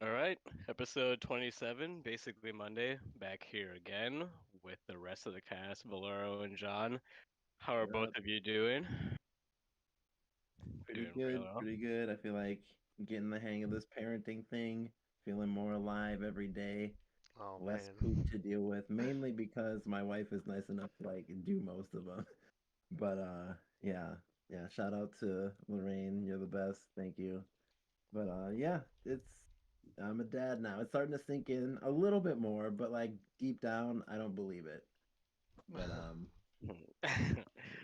All right, episode 27, basically Monday, back here again with the rest of the cast, Valero and John. How are both Yep. of you doing? Pretty Doing real good, well. pretty good. I feel like getting the hang of this parenting thing, feeling more alive every day, Oh less poop man. to deal with, mainly because my wife is nice enough to like do most of them. But yeah, yeah, shout out to Lorraine, you're the best. Thank you. But yeah, it's I'm a dad now. It's starting to sink in a little bit more, but like deep down, I don't believe it. But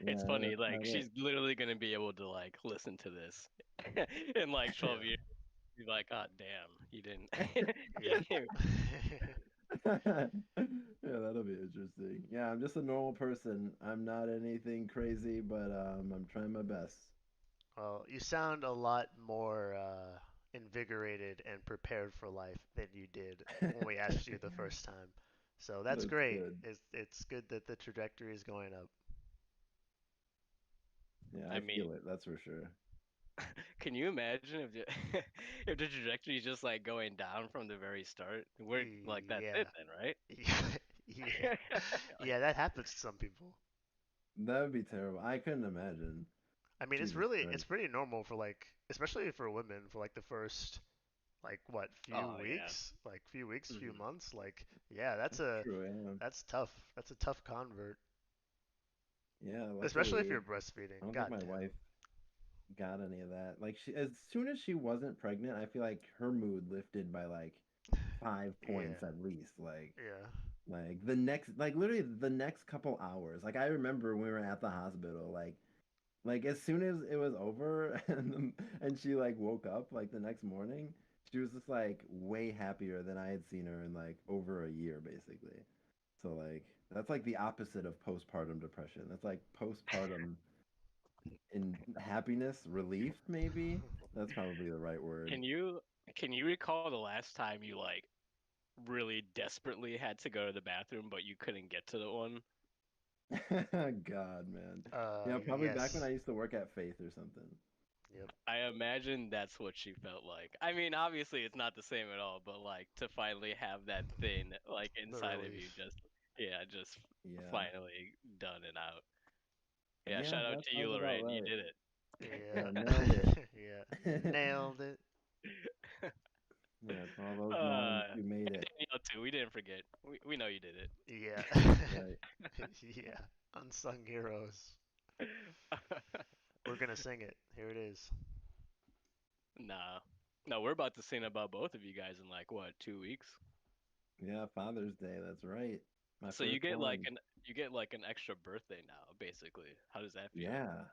It's yeah, funny, that's like about it. she's literally gonna be able to like listen to this in like 12 Yeah. years. Be like, oh damn, you didn't. Yeah. Yeah, that'll be interesting. Yeah, I'm just a normal person. I'm not anything crazy, but I'm trying my best. Well, you sound a lot more invigorated and prepared for life than you did when we asked you the first time. So that's That's great. good. It's good that the trajectory is going up. Yeah, I I mean, feel it. That's for sure. can you imagine if if the trajectory is just like going down from the very start? We're like, that's it Yeah. then, right? Yeah. Yeah. Yeah, that happens to some people. That would be terrible. I couldn't imagine. I mean, Jesus it's Christ. pretty normal for like, especially for women, for like the first like what Oh yeah. few weeks, few hmm months. Like, yeah, That's true, yeah. that's tough. That's a tough convert, Yeah, especially if you're luckily, I breastfeeding. don't think God my damn. wife got any of that. Like as soon as she wasn't pregnant, I feel like her mood lifted by like 5 points Yeah, at least. Like yeah, Like literally the next couple hours. Like I remember when we were at the hospital, like as soon as it was over and she like woke up like the next morning, she was just like way happier than I had seen her in like over a year basically. So like that's like the opposite of postpartum depression. That's like postpartum in happiness, relief maybe. That's probably the right word. Can you can you recall the last time you like really desperately had to go to the bathroom but you couldn't get to the one? God, man. Yeah, probably back when I yes, used to work at Faith or something. yep, I imagine that's what she felt like. I mean, obviously it's not the same at all, but like to finally have that thing like the inside of you relief. just yeah, just Yeah. finally done and out. Yeah, Yeah, shout out that to you, sounds about Lorraine. You right. did Yeah, Yeah, nailed it. yeah, nailed it. it. Yeah, to all those moms uh who made and it. Danielle too. We didn't forget. We know you did Yeah, That's right. yeah. Unsung heroes. it. We're gonna sing it. Here it is. Nah. No, we're about to sing about both of you guys in like what, 2 weeks? Yeah, Father's Day, that's right. My So you first get like one. an extra birthday now, basically. How does that feel? Yeah.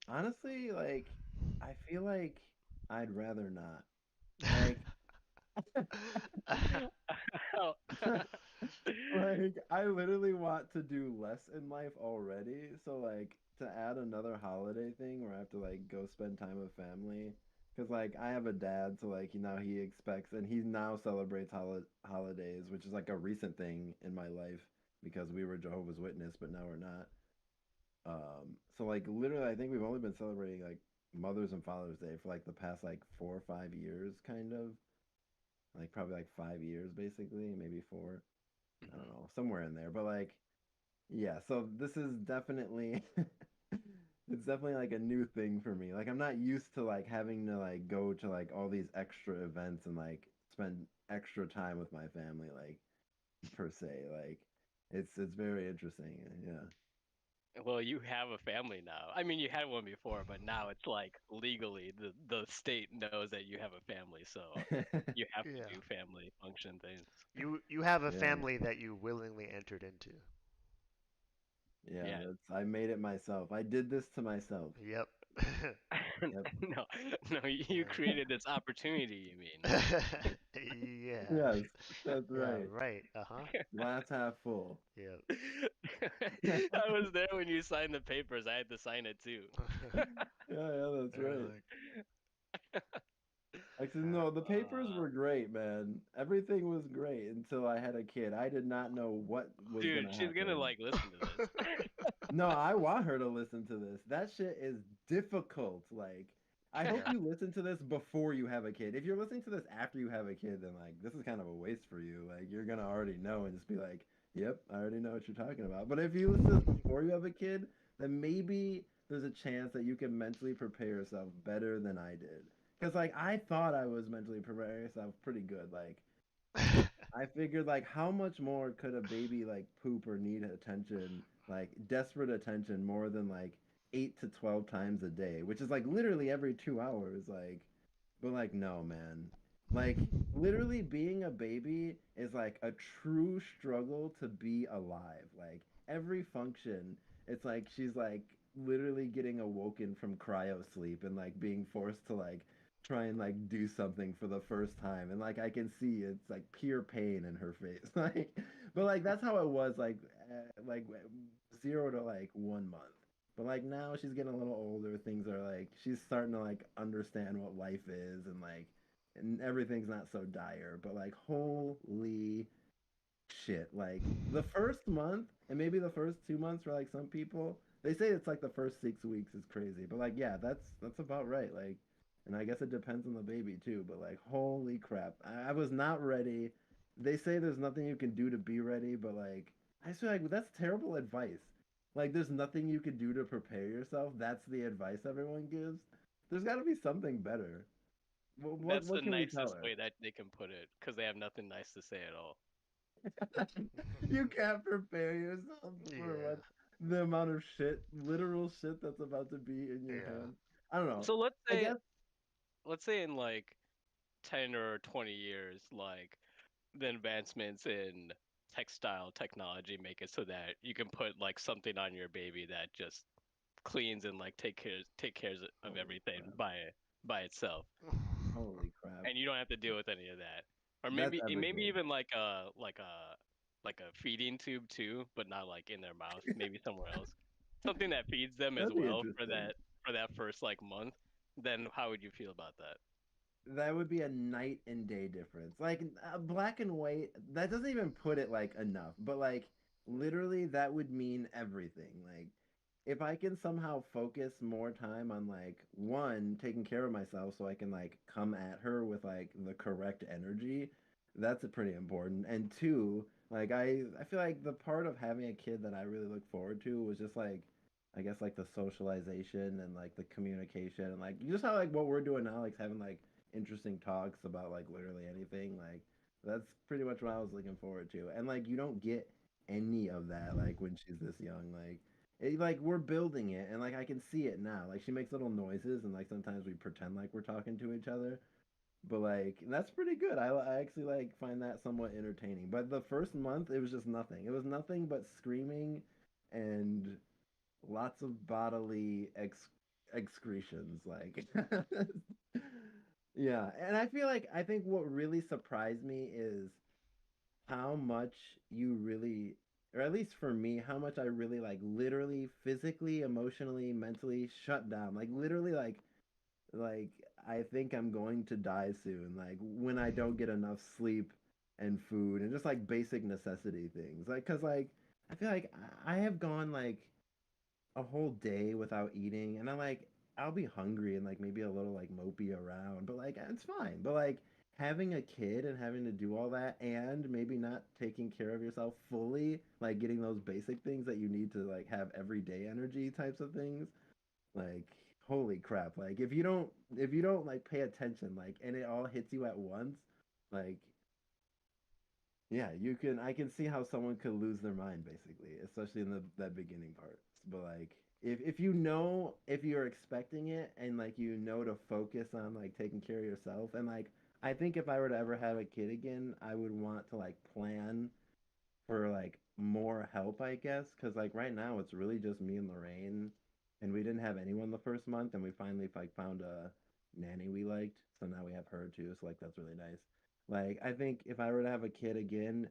Honestly, like, I feel like I'd rather not. Like, like I literally want to do less in life already. So like to add another holiday thing where I have to like go spend time with family. Because like I have a dad, so like now he expects and he now celebrates holidays, which is like a recent thing in my life because we were Jehovah's Witness, but now we're not. So like literally I think we've only been celebrating like Mother's and Father's Day for like the past like 4 or 5 years, kind of. Like probably like 5 years basically, maybe four. I don't hmm know, somewhere in there. But like, yeah, so this is definitely it's definitely like a new thing for me. Like I'm not used to like having to like go to like all these extra events and like spend extra time with my family, like per se. Like it's very interesting. Yeah. Well, you have a family now. I mean, you had one before, but now it's like legally the state knows that you have a family, so you have to Yeah. do family function things. You have a Yeah. family that you willingly entered into. Yeah, Yeah. that's I made it myself. I did this to myself. Yep. Yep. No, no, you Yeah. created this opportunity, you mean. Yeah. Yes, that's Yeah, right. right. Uh-huh. Glass half full. Yep. I was there when you signed the papers. I had to sign it too. Yeah, yeah, that's They're right. like, Actually, uh, no, the papers Uh, were great, man. Everything was great until I had a kid. I did not know what was dude, gonna she's gonna happen. like listen to this. No, I want her to listen to this. That shit is difficult. Like, I hope Yeah. you listen to this before you have a kid. If you're listening to this after you have a kid, then like this is kind of a waste for you. Like you're gonna already know and just be like, "Yep, I already know what you're talking about." But if you listen to this before you have a kid, then maybe there's a chance that you can mentally prepare yourself better than I did. Because like I thought I was mentally preparing myself pretty good. Like I figured like how much more could a baby like poop or need attention, like desperate attention more than like 8 to 12 times a day, which is like literally every 2 hours like but like no, man. Like literally being a baby is like a true struggle to be alive. Like every function, it's like she's like literally getting awoken from cryo sleep and like being forced to like try and like do something for the first time and like I can see it's like pure pain in her face. Like but like that's how it was like 0 to like 1 month. But like now she's getting a little older, things are like she's starting to like understand what life is and like and everything's not so dire. But like holy shit, like the first month and maybe the first 2 months for like some people, they say it's like the first 6 weeks is crazy. But like yeah, that's about right. Like and I guess it depends on the baby too, but like holy crap. I was not ready. They say there's nothing you can do to be ready, but like I feel like that's terrible advice. Like there's nothing you could do to prepare yourself. That's the advice everyone gives. There's got to be something better. That's the What can we tell nicest her? way that they can put it, because they have nothing nice to say at all. You can't prepare yourself for Yeah. what the amount of shit, literal shit that's about to be in your Yeah. hand. I don't know. So let's I say guess let's say in like 10 or 20 years, like the advancements in textile technology make it so that you can put like something on your baby that just cleans and like take cares of holy everything crap. by itself, Holy crap. and you don't have to deal with any of that. Or That's maybe everything. even like a feeding tube too, but not like in their mouth, maybe somewhere else. Something that feeds them as That'd be well interesting. for that first like month. Then how would you feel about that? That would be a night and day difference. Like black and white, that doesn't even put it like enough. But like literally that would mean everything. Like if I can somehow focus more time on like one, taking care of myself so I can like come at her with like the correct energy, that's a pretty important. And two, like I feel like the part of having a kid that I really look forward to was just like I guess like the socialization and like the communication and like just how like what we're doing now, like having like interesting talks about like literally anything. Like that's pretty much what I was looking forward to. And like you don't get any of that like when she's this young. Like we're building it and like I can see it now. Like she makes little noises and like sometimes we pretend like we're talking to each other. But like that's pretty good. I actually like find that somewhat entertaining. But the first month it was just nothing. It was nothing but screaming and lots of bodily excretions like yeah, and I think what really surprised me is how much you really, or at least for me, how much I really like literally, physically, emotionally, mentally shut down. Like literally, like I think I'm going to die soon. Like when I don't get enough sleep and food and just like basic necessity things. Like, cause like I feel like I have gone like a whole day without eating and I'm like I'll be hungry and like maybe a little like mopey around, but like it's fine. But like having a kid and having to do all that and maybe not taking care of yourself fully, like getting those basic things that you need to like have everyday energy types of things, like holy crap. Like if you don't like pay attention like and it all hits you at once, like yeah, you can. I can see how someone could lose their mind, basically, especially in the that beginning parts. But like, if you know if you're expecting it and like you know to focus on like taking care of yourself and like I think if I were to ever have a kid again, I would want to like plan for like more help, I guess, because like right now it's really just me and Lorraine, and we didn't have anyone the first month, and we finally like found a nanny we liked, so now we have her too, so like that's really nice. Like I think if I were to have a kid again,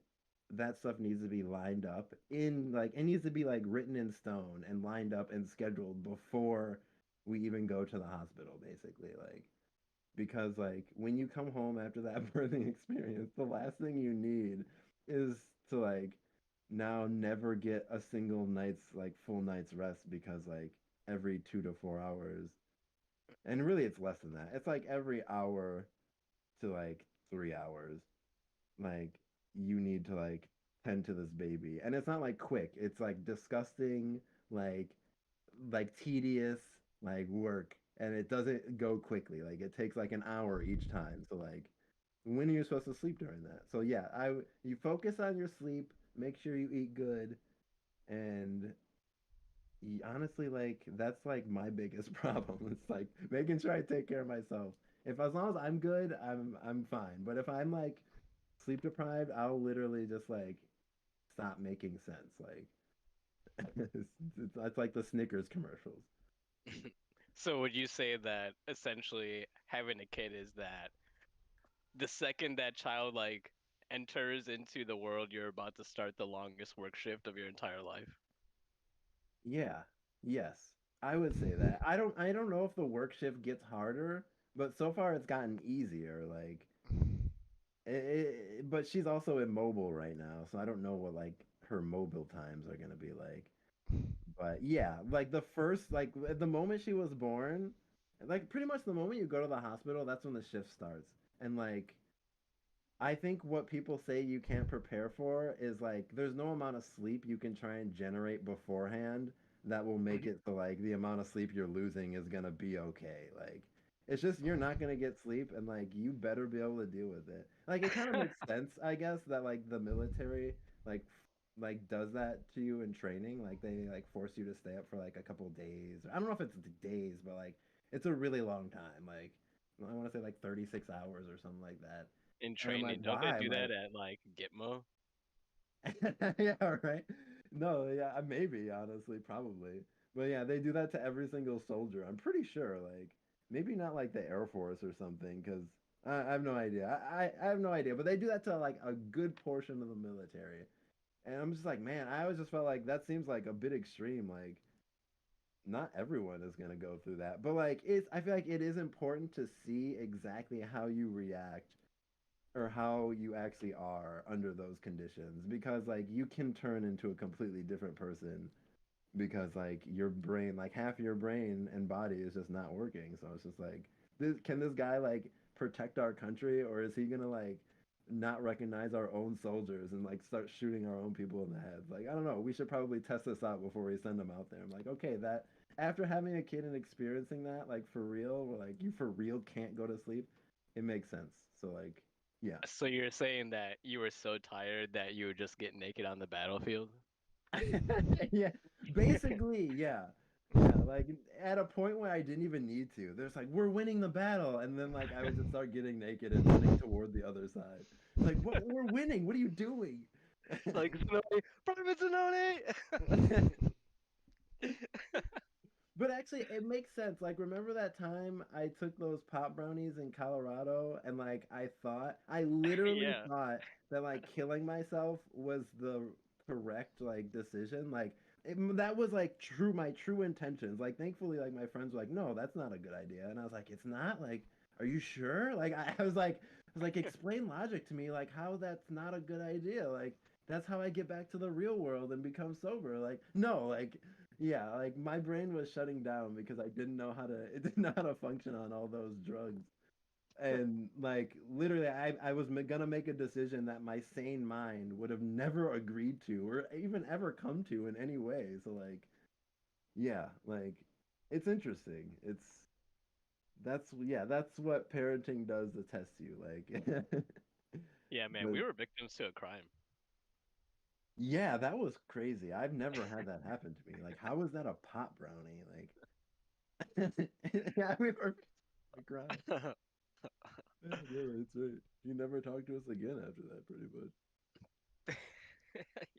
that stuff needs to be lined up in like it needs to be like written in stone and lined up and scheduled before we even go to the hospital, basically, like because like when you come home after that birthing experience, the last thing you need is to like now never get a single night's like full night's rest because like every 2 to 4 hours And really, it's less than that. It's like every hour to like 3 hours. Like you need to like tend to this baby, and it's not like quick. It's like disgusting, like tedious, like work, and it doesn't go quickly. Like it takes like an hour each time. So like, when are you supposed to sleep during that? So yeah, you focus on your sleep. Make sure you eat good, and honestly, like that's like my biggest problem. It's like making sure I take care of myself. If as long as I'm good, I'm fine. But if I'm like sleep deprived, I'll literally just like stop making sense. Like it's like the Snickers commercials. So would you say that essentially having a kid is that the second that child like enters into the world, you're about to start the longest work shift of your entire life? Yeah. Yes. I would say that. I don't know if the work shift gets harder, but so far it's gotten easier. Like but she's also immobile right now, so I don't know what like her mobile times are gonna be like. But yeah, like the first, like the moment she was born, like pretty much the moment you go to the hospital, that's when the shift starts. And like I think what people say you can't prepare for is like there's no amount of sleep you can try and generate beforehand that will make it so like the amount of sleep you're losing is gonna be okay. Like it's just you're not gonna get sleep and like you better be able to deal with it. Like it kind of makes sense, I guess, that like the military like does that to you in training. Like they like force you to stay up for like a couple days. I don't know if it's days, but like it's a really long time. Like I want to say like 36 hours or something like that. In And I'm like, training, don't they why? do Like, that at like Gitmo? yeah, right. No, yeah, maybe honestly, probably. But yeah, they do that to every single soldier. I'm pretty sure. Like, maybe not like the Air Force or something, because I have no idea. I have no idea. But they do that to like a good portion of the military. And I'm just like, man, I always just felt like that seems like a bit extreme. Like, not everyone is gonna go through that. But like, I feel like it is important to see exactly how you react or how you actually are under those conditions because like you can turn into a completely different person because like your brain like half your brain and body is just not working, so it's just like this guy like protect our country, or is he gonna like not recognize our own soldiers and like start shooting our own people in the head? Like I don't know, we should probably test this out before we send them out there. I'm like, okay, that after having a kid and experiencing that like for real, where like you for real can't go to sleep, it makes sense. So like yeah. So you're saying that you were so tired that you would just get naked on the battlefield? Yeah, basically, yeah. Yeah, like at a point where I didn't even need to. There's like, we're winning the battle, and then like I would just start getting naked and running toward the other side. It's like, what? We're winning. What are you doing? Like Zanoni, Private Zanoni! But actually, it makes sense. Like, remember that time I took those pop brownies in Colorado, and like I literally Yeah. thought that like killing myself was the correct like decision. Like, that was like my true intentions. Like, thankfully, like my friends were like, "No, that's not a good idea," and I was like, "It's not. Like, are you sure?" Like, I was like, explain logic to me, like how that's not a good idea. Like, that's how I get back to the real world and become sober. Like, no, like yeah, like my brain was shutting down because I didn't know how to it didn't know how to function on all those drugs. And like literally I was gonna make a decision that my sane mind would have never agreed to or even ever come to in any way. So like yeah, like it's interesting. That's what parenting does to test you. Like Yeah, man, but we were victims to a crime. yeah, that was crazy. I've never had that happen to me. Like how is that a pop brownie? Like yeah, we were I cried. Yeah, no, that's right. He never talked to us again after that, pretty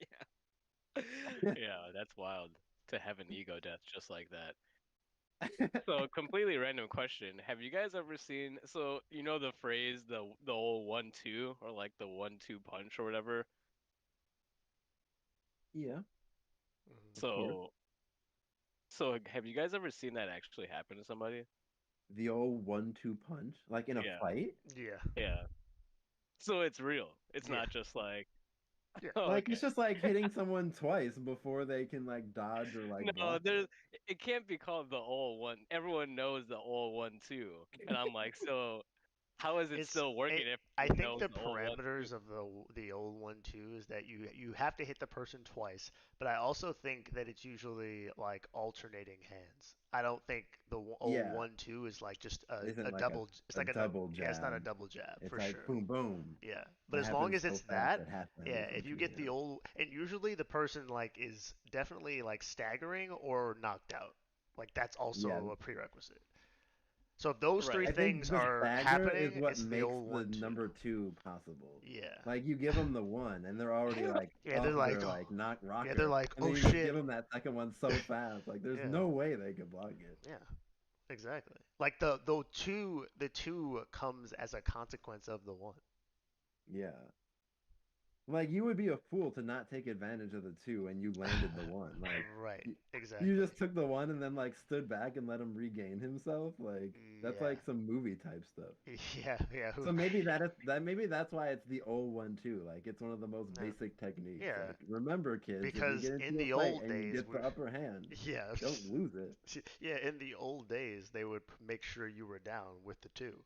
Yeah. Yeah, that's wild to have an ego death just like that. much. So, completely random question. Have you guys ever seen, so you know the phrase the old 1-2 or like the 1-2 punch or whatever? Yeah, of course. So, so have you guys ever seen that actually happen to somebody? The old 1-2 punch, like in a Yeah. fight. Yeah. Yeah. So it's real. It's Yeah. not just like Yeah. Oh, Like okay. it's just like hitting someone twice before they can like dodge or like No, block it. it can't be called the old one. Everyone knows the old one too. And I'm like, so how is it It's still working it. if I everyone think knows the the old one too? parameters of the old one too is that you have to hit the person twice, but I also think that it's usually like alternating hands. I don't think the old Yeah, 1-2 is like just isn't a like double. It's a like a double yeah, it's not a jab. double jab It's for like sure. boom boom. Yeah, but That as long happens as so it's fast that, it has to yeah, hit you if you too. get the old, and usually the person like is definitely like staggering or knocked out. Like that's Yeah, also a prerequisite. So if those three I Right. think things the are stagger is happening, what it's the makes old the 1-2. number two possible. Yeah. Like you give them the one, and they're already like Yeah, they're off like, their oh, like knock yeah, they're rocker, like, and then oh you just give shit. them that second one so fast. Like there's Yeah, no way they could block it. yeah, exactly. Like the two comes as a consequence of the one. Yeah. Like you would be a fool to not take advantage of the two and you landed the one. Like Right, you exactly. just took the one and then like stood back and let him regain himself. Like that's Yeah, like some movie type stuff. yeah, yeah. So maybe maybe that's why it's the old one too. Like it's one of the most No, basic techniques. yeah, Like remember kids, if you because get in into a the fight old and you days, get the upper hand, yeah, don't lose it. yeah, in the old days, they would make sure you were down with the two.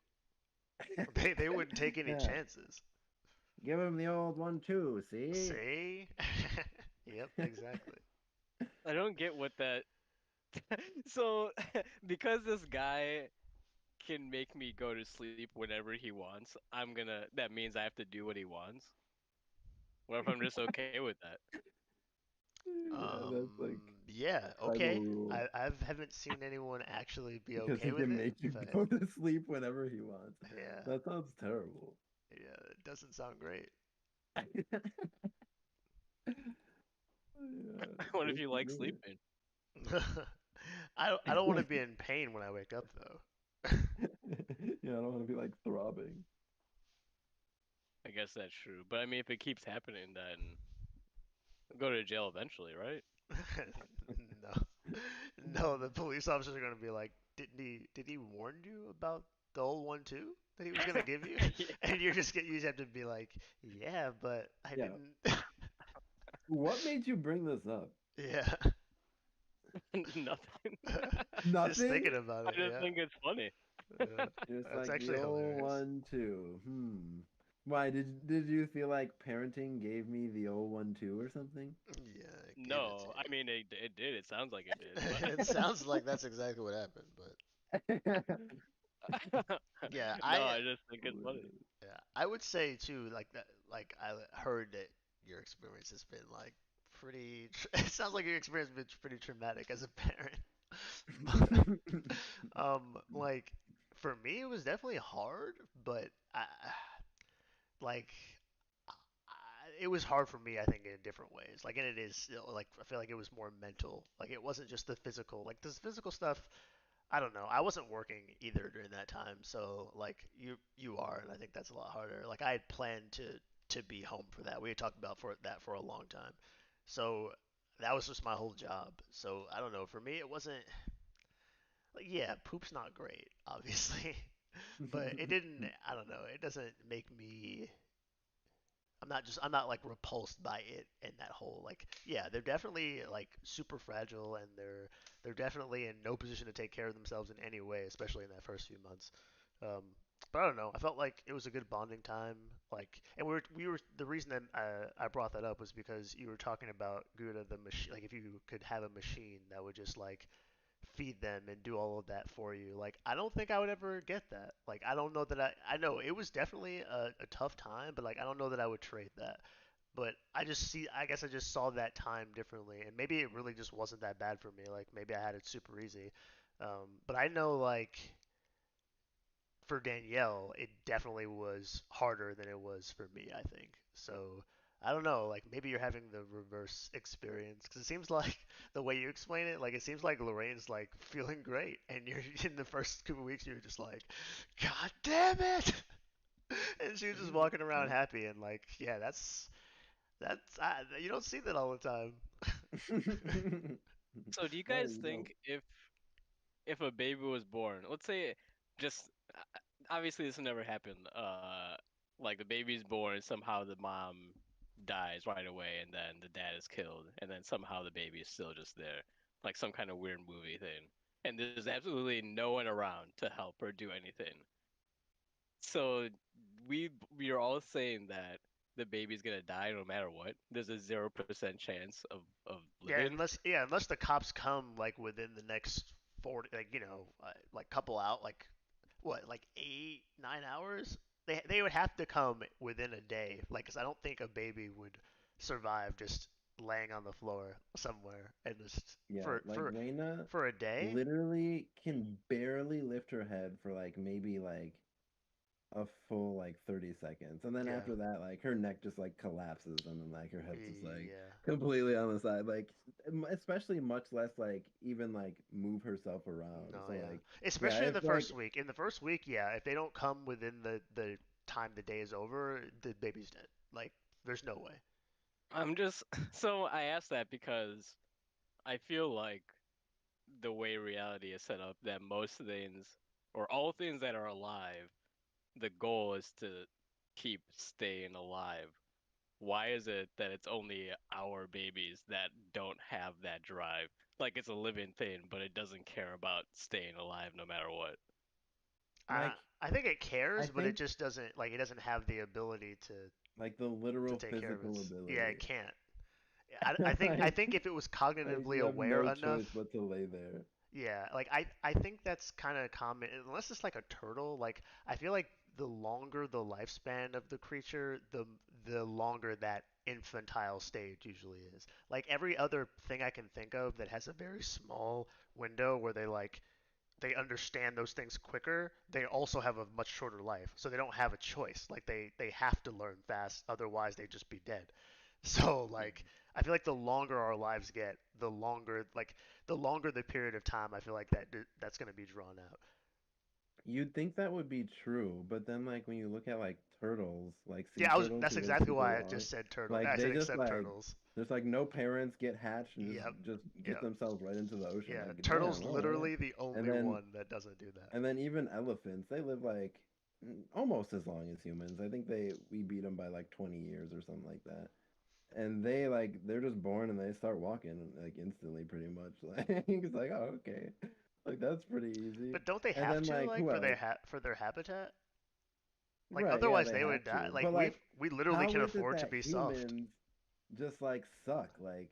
They wouldn't take any Yeah. chances. Give him the old one too, see? See? Yep, exactly. I don't get what that. So, because this guy can make me go to sleep whenever he wants, that means I have to do what he wants. What if I'm just okay with that? Yeah, that's like Yeah, tribal okay. rule. I haven't seen anyone actually be Because okay he with can it, make you but go to sleep whenever he wants. yeah, That sounds terrible. yeah, it doesn't sound great. Yeah, What if good you for like me. sleeping? I don't want to be in pain when I wake up though. Yeah, I don't want to be like throbbing. I guess that's true. But I mean, if it keeps happening, then I'll go to jail eventually, right? No, no, the police officers are gonna be like, did he warn you about the old one too that he was gonna give you? Yeah. And you just have to be like, yeah, but I Yeah. didn't. What made you bring this up? Yeah. Nothing. Just Nothing? thinking about I it, just yeah. think it's funny. Yeah. It's That's like the actually old hilarious. one too. Hmm. Why did you feel like parenting gave me the old one too or something? Yeah, it gave it to No, I mean it did. It sounds like it did, but It sounds like that's exactly what happened, but yeah, no, I just think it's funny. I would say too, like that, like I heard that your experience has been like pretty. It sounds like your experience has been pretty traumatic as a parent. But, like for me, it was definitely hard, but like it was hard for me, I think, in different ways. Like, and it is still like I feel like it was more mental. Like, it wasn't just the physical. Like this physical stuff, I don't know. I wasn't working either during that time, so like you are, and I think that's a lot harder. Like I had planned to be home for that. We had talked about for that for a long time, so that was just my whole job. So I don't know. For me, it wasn't like yeah, poop's not great, obviously, but it didn't. I don't know. It doesn't make me. I'm not like repulsed by it and that whole like yeah they're definitely like super fragile and they're definitely in no position to take care of themselves in any way, especially in that first few months. um, but I don't know, I felt like it was a good bonding time, like, and we were the reason that I brought that up was because you were talking about Gouda the machine, like if you could have a machine that would just like feed them and do all of that for you. Like I don't think I would ever get that. Like I don't know that I know it was definitely a tough time, but like I don't know that I would trade that. But I guess I just saw that time differently, and maybe it really just wasn't that bad for me. Like maybe I had it super easy. But I know like for Danielle, it definitely was harder than it was for me, I think. So I don't know, like maybe you're having the reverse experience because it seems like the way you explain it, like it seems like Lorraine's like feeling great, and you're in the first couple weeks you're just like, God damn it, and she was just walking around happy and like, yeah, you don't see that all the time. So, do you That guys is think dope. if a baby was born, let's say, just obviously this will never happen. Like the baby's born, somehow the mom dies right away, and then the dad is killed, and then somehow the baby is still just there, like some kind of weird movie thing. And there's absolutely no one around to help or do anything. So we are all saying that the baby's gonna die no matter what. There's a 0% chance of Yeah, living. unless the cops come like within the next 40, like like couple out, like what, like 8 9 hours. They would have to come within a day, like, 'cause I don't think a baby would survive just laying on the floor somewhere and just Yeah, for like Reina for a day. literally can barely lift her head for like maybe like a full like 30 seconds. And then Yeah, after that, like her neck just like collapses and then like her head's just like yeah. completely on the side. Like especially much less like even like move herself around. No, So yeah. like yeah, Especially in the it's like first week. In the first week, yeah, if they don't come within the time the day is over, the baby's dead. Like, there's no way. I'm just so I asked that because I feel like the way reality is set up, that most things or all things that are alive, the goal is to keep staying alive. Why is it that it's only our babies that don't have that drive? Like it's a living thing, but it doesn't care about staying alive no matter what. I like I think it I cares, but it think just doesn't, like, it doesn't have the ability like the to literal take care of physical its. Yeah, ability. it can't. I like think if it was like cognitively you have aware no enough, choice but to lay there. yeah, like I think that's kind of common unless it's like a turtle. Like, I feel like the longer the lifespan of the creature, the longer that infantile stage usually is. Like every other thing I can think of that has a very small window where they understand those things quicker, they also have a much shorter life. So they don't have a choice. Like they have to learn fast, otherwise they'd just be dead. So like I feel like the longer our lives get, the longer the period of time, I feel like that's going to be drawn out. You'd think that would be true, but then like when you look at like turtles, like sea Yeah, turtles that's who live exactly super why I long, just said turtle. like I they said just except like turtles. there's like no parents get hatched and Yep. just get Yep. themselves right into the ocean. Yeah, Like turtles damn, all right. literally the And only then one that doesn't do that. even elephants, they live like almost as long as humans. I think we beat them by like 20 years or something like that. And they like they're just born and they start walking like instantly pretty much. Like it's like, oh, okay. Like that's pretty easy. But don't they And have then to, like like, who else? for their habitat? Like Right, yeah, otherwise they they would have die. to. Like But like we literally how can is it afford to that be soft. humans just like suck? Like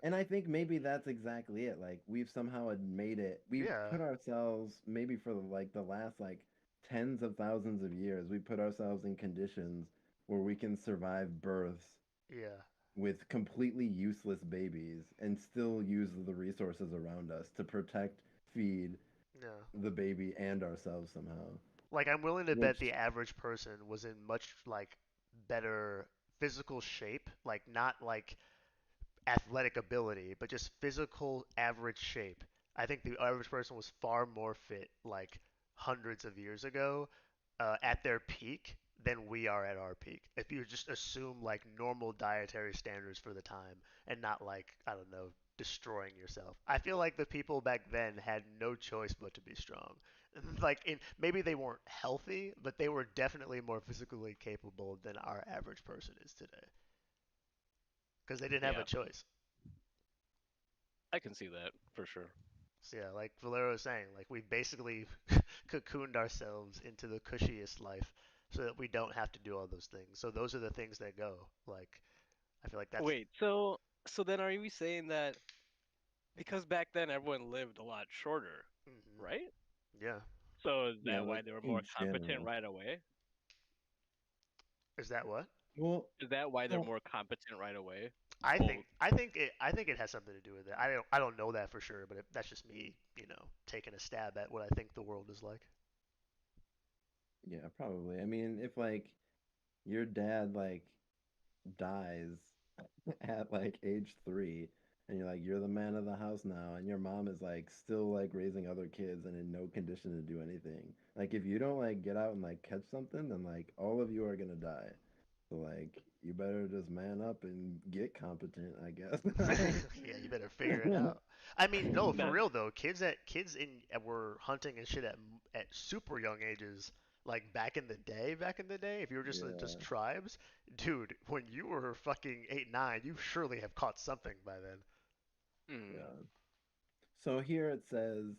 and I think maybe that's exactly it. Like we've somehow had made it. We've Yeah. put ourselves maybe for like the last like tens of thousands of years, we put ourselves in conditions where we can survive births Yeah. with completely useless babies and still use the resources around us to protect, feed Yeah. the baby and ourselves somehow. Like, I'm willing to bet Which the average person was in much, like, better physical shape, like not like athletic ability, but just physical average shape. I think the average person was far more fit like hundreds of years ago, at their peak, than we are at our peak. If you just assume like normal dietary standards for the time and not like, I don't know, destroying yourself. I feel like the people back then had no choice but to be strong. Like, maybe they weren't healthy, but they were definitely more physically capable than our average person is today because they didn't have a Yeah, choice. I can see that for sure. So yeah, like Valero was saying, like we basically cocooned ourselves into the cushiest life so that we don't have to do all those things. So those are the things that go. Like, I feel like that's. Wait, so then are we saying that because back then everyone lived a lot shorter, Hmm. right? Yeah. So is yeah, that why like they were more in competent general. right away? Is that what? Well, Is that why they're well, more competent right away? I Both. think I think it has something to do with it. I don't know that for sure, but that's just me, taking a stab at what I think the world is like. yeah, probably. I mean, if like your dad like dies at like age 3 and you're like you're the man of the house now and your mom is like still like raising other kids and in no condition to do anything. Like if you don't like get out and like catch something, then like all of you are gonna die. So like you better just man up and get competent, I guess. Yeah, you better figure it out. I mean, no, for That real though, kids in were hunting and shit at super young ages. Like back in the day, if you were just Yeah, tribes, dude, when you were fucking 8, 9, you surely have caught something by then. Hmm. yeah. So here it says,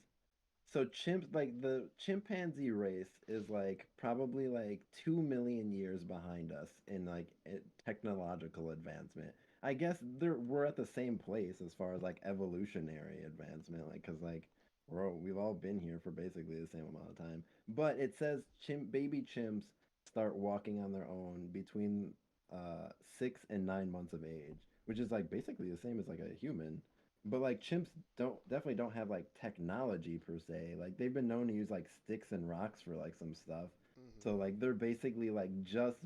so like the chimpanzee race is like probably like 2 million years behind us in like technological advancement. I guess we're at the same place as far as like evolutionary advancement, like because like we've all been here for basically the same amount of time. But it says baby chimps start walking on their own between 6 and 9 months of age, which is like basically the same as like a human. But like chimps definitely don't have like technology per se. Like they've been known to use like sticks and rocks for like some stuff. Hmm. So like they're basically like just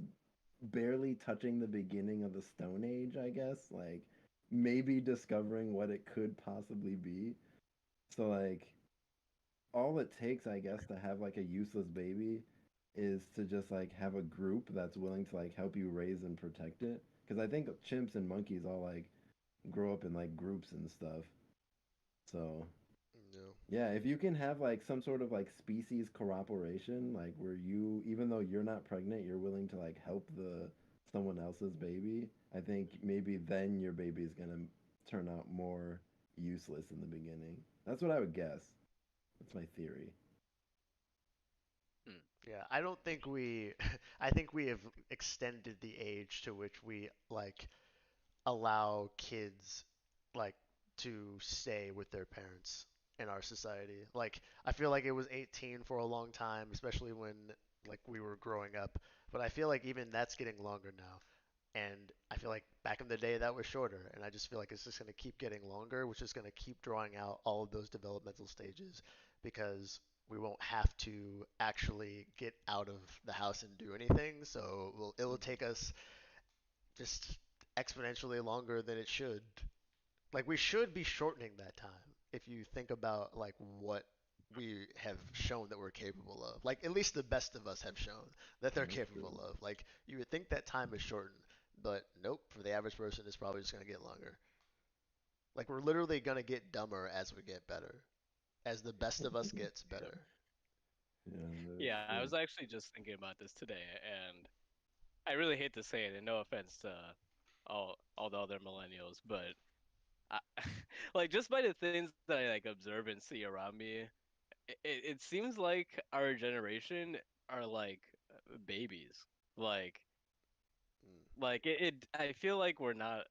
barely touching the beginning of the Stone Age, I guess. Like maybe discovering what it could possibly be. So like all it takes, I guess, to have like a useless baby is to just like have a group that's willing to like help you raise and protect it. Because I think chimps and monkeys all like grow up in like groups and stuff. So No. yeah, if you can have like some sort of like species cooperation, like where you, even though you're not pregnant, you're willing to like help the someone else's baby, I think maybe then your baby is gonna turn out more useless in the beginning. That's what I would guess. That's my theory. Hmm. Yeah, I don't think we I think we have extended the age to which we like allow kids like to stay with their parents in our society. Like I feel like it was 18 for a long time, especially when like we were growing up, but I feel like even that's getting longer now. And I feel like back in the day that was shorter, and I just feel like it's just going to keep getting longer, which is going to keep drawing out all of those developmental stages because we won't have to actually get out of the house and do anything. So it will take us just exponentially longer than it should. Like we should be shortening that time if you think about like what we have shown that we're capable of. Like at least the best of us have shown that they're That's true. capable of. Like you would think that time is shortened, but nope, for the average person it's probably just going to get longer. Like we're literally going to get dumber as we get better. As the best of us gets better. Yeah, that's Yeah, I true. was actually just thinking about this today, and I really hate to say it, and no offense to all the other millennials, but I, like just by the things that I like observe and see around me, it seems like our generation are like babies. Like Mm. it I feel like we're not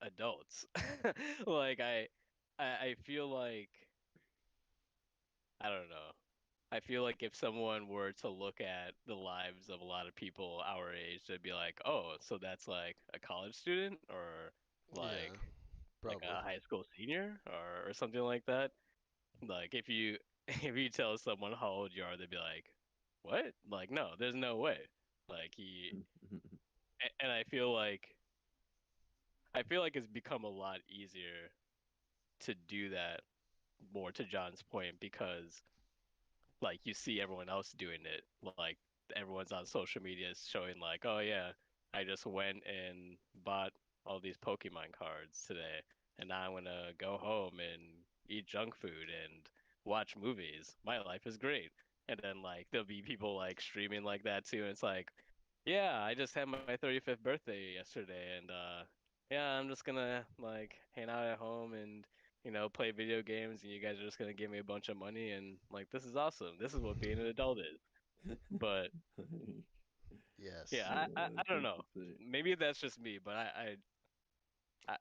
adults. Like I feel like I don't know. I feel like if someone were to look at the lives of a lot of people our age, they'd be like, "Oh, so that's like a college student or Yeah, like probably. a high school senior or something like that." Like if you if you tell someone how old you are, they'd be like, "What?" Like, no, there's no way. Like and I feel like it's become a lot easier to do that more to John's point because like you see everyone else doing it. Like everyone's on social media showing like, "Oh yeah, I just went and bought all these Pokemon cards today, and now I'm gonna go home and eat junk food and watch movies. My life is great." And then like there'll be people like streaming like that too, and it's like, "Yeah, I just had my 35th birthday yesterday, and yeah, I'm just gonna like hang out at home and." Play video games and you guys are just gonna give me a bunch of money and like this is awesome. This is what being an adult is. But yeah, Yes. I That's don't know. interesting. Maybe that's just me, but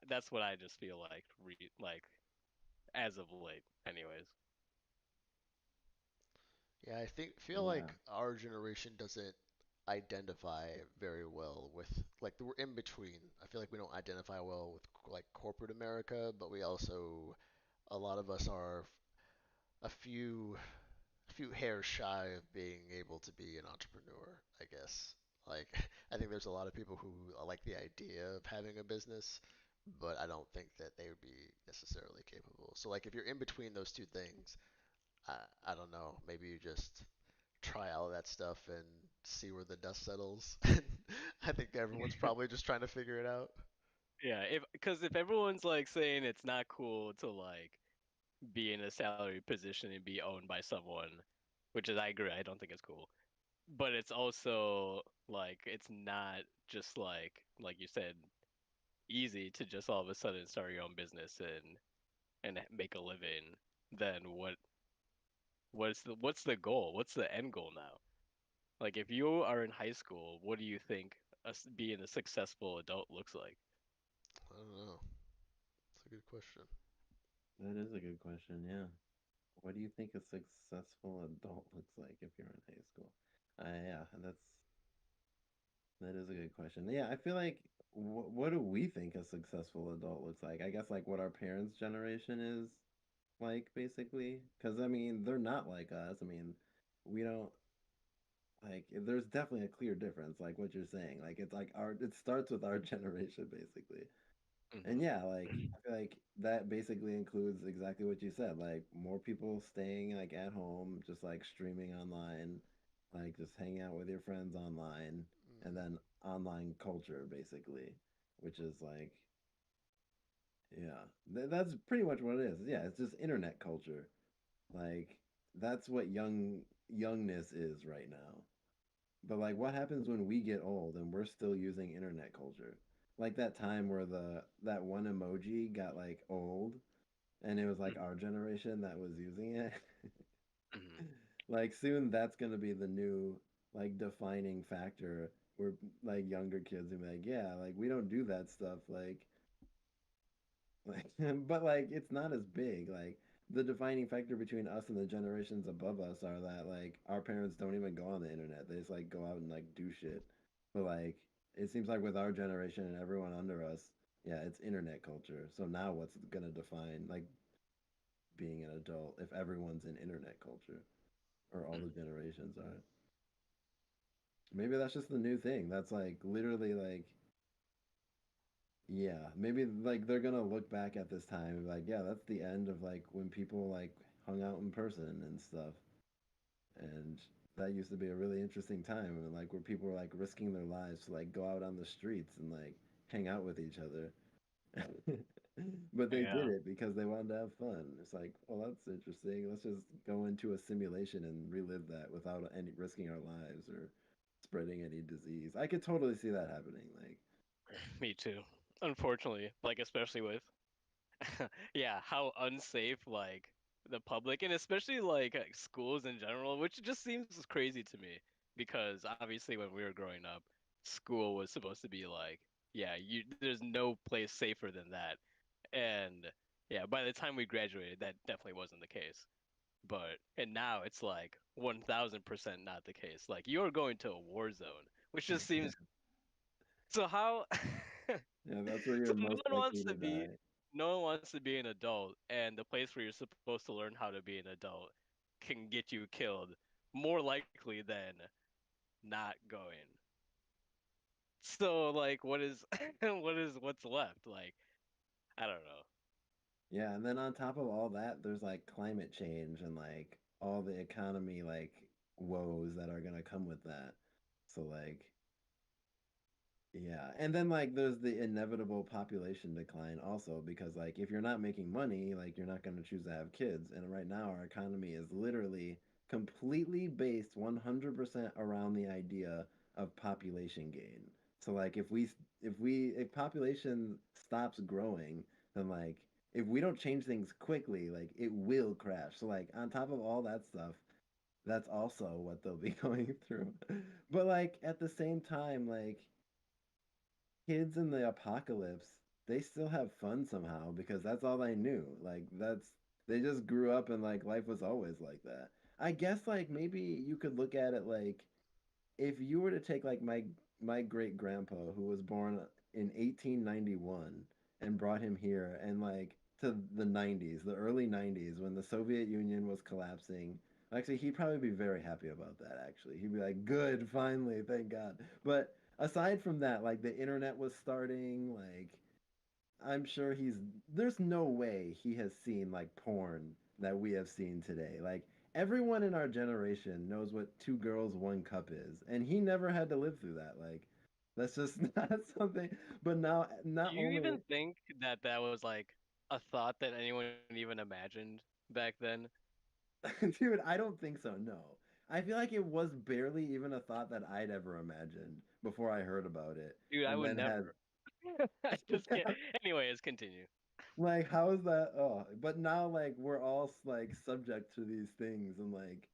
that's what I just feel like like as of late, anyways. Yeah, I think feel Yeah. like our generation doesn't identify very well with like we're in between. I feel like we don't identify well with like corporate America, but we also a lot of us are a few hairs shy of being able to be an entrepreneur, I guess. Like I think there's a lot of people who like the idea of having a business, but I don't think that they would be necessarily capable. So like if you're in between those two things, I don't know, maybe you just try all that stuff and see where the dust settles. I think everyone's probably just trying to figure it out. Yeah, if because if everyone's like saying it's not cool to like be in a salary position and be owned by someone, which is I agree, I don't think it's cool. but it's also like it's not just like you said, easy to just all of a sudden start your own business and make a living. Then what's the goal? What's the end goal now? Like if you are in high school, what do you think being a successful adult looks like? I don't know. It's a good question. That is a good question. Yeah. What do you think a successful adult looks like if you're in high school? Yeah, that is a good question. Yeah, I feel like what do we think a successful adult looks like? I guess like what our parents' generation is like, basically. Because I mean, they're not like us. I mean, we don't like. There's definitely a clear difference, like what you're saying. Like it's like our. It starts with our generation, basically. And yeah, like Hmm. I feel like that basically includes exactly what you said. Like more people staying like at home, just like streaming online, like just hanging out with your friends online, and Mm. then online culture basically, which is like yeah, that's pretty much what it is. Yeah, it's just internet culture. Like that's what youngness is right now. But like what happens when we get old and we're still using internet culture? Like that time where the that one emoji got like old and it was like our generation that was using it. Hmm. Like soon that's going to be the new like defining factor where like younger kids will be like, yeah, like we don't do that stuff like but like it's not as big. Like the defining factor between us and the generations above us are that like our parents don't even go on the internet. They just like go out and like do shit. But like it seems like with our generation and everyone under us, yeah, it's internet culture. So now what's gonna define like being an adult if everyone's in internet culture or all the generations are? Maybe that's just the new thing. That's like literally like yeah, maybe like they're gonna look back at this time and be like, yeah, that's the end of like when people like hung out in person and stuff. And that used to be a really interesting time and like where people were like risking their lives to like go out on the streets and like hang out with each other. But they did Yeah. it because they wanted to have fun. It's like, well, that's interesting. Let's just go into a simulation and relive that without any risking our lives or spreading any disease. I could totally see that happening. Like, Me too. Unfortunately, like especially with yeah, how unsafe like the public and especially like schools in general, which just seems crazy to me because obviously when we were growing up, school was supposed to be like, yeah, you there's no place safer than that. And yeah, by the time we graduated, that definitely wasn't the case. But and now it's like 1000% not the case. Like you're going to a war zone, which just seems so how yeah, that's where so you're no most one wants likely to to be die. no one wants to be an adult, and the place where you're supposed to learn how to be an adult can get you killed more likely than not going. So like what is what's left? Like I don't know. Yeah, and then on top of all that, there's like climate change and like all the economy like woes that are gonna come with that. So like yeah, and then like there's the inevitable population decline also because like if you're not making money, like you're not going to choose to have kids. And right now our economy is literally completely based 100% around the idea of population gain. So like if population stops growing, then like if we don't change things quickly, like it will crash. So like on top of all that stuff, that's also what they'll be going through. But like at the same time, like kids in the apocalypse, they still have fun somehow because that's all they knew. Like that's they just grew up and like life was always like that. I guess like maybe you could look at it like if you were to take like my great grandpa who was born in 1891 and brought him here and like to the 90s, the early 90s when the Soviet Union was collapsing. Actually, he'd probably be very happy about that actually. He'd be like, "Good, finally, thank God." But aside from that, like the internet was starting, like I'm sure there's no way he has seen like porn that we have seen today. Like everyone in our generation knows what two girls, one cup is, and he never had to live through that. Like that's just not something. But now, Do not you only, even think that that was like a thought that anyone even imagined back then? dude, I don't think so. No, I feel like it was barely even a thought that I'd ever imagined before I heard about it, Dude, I and would then had never. I just can't. Anyways, continue. like, how is that? Oh, but now like we're all like subject to these things and like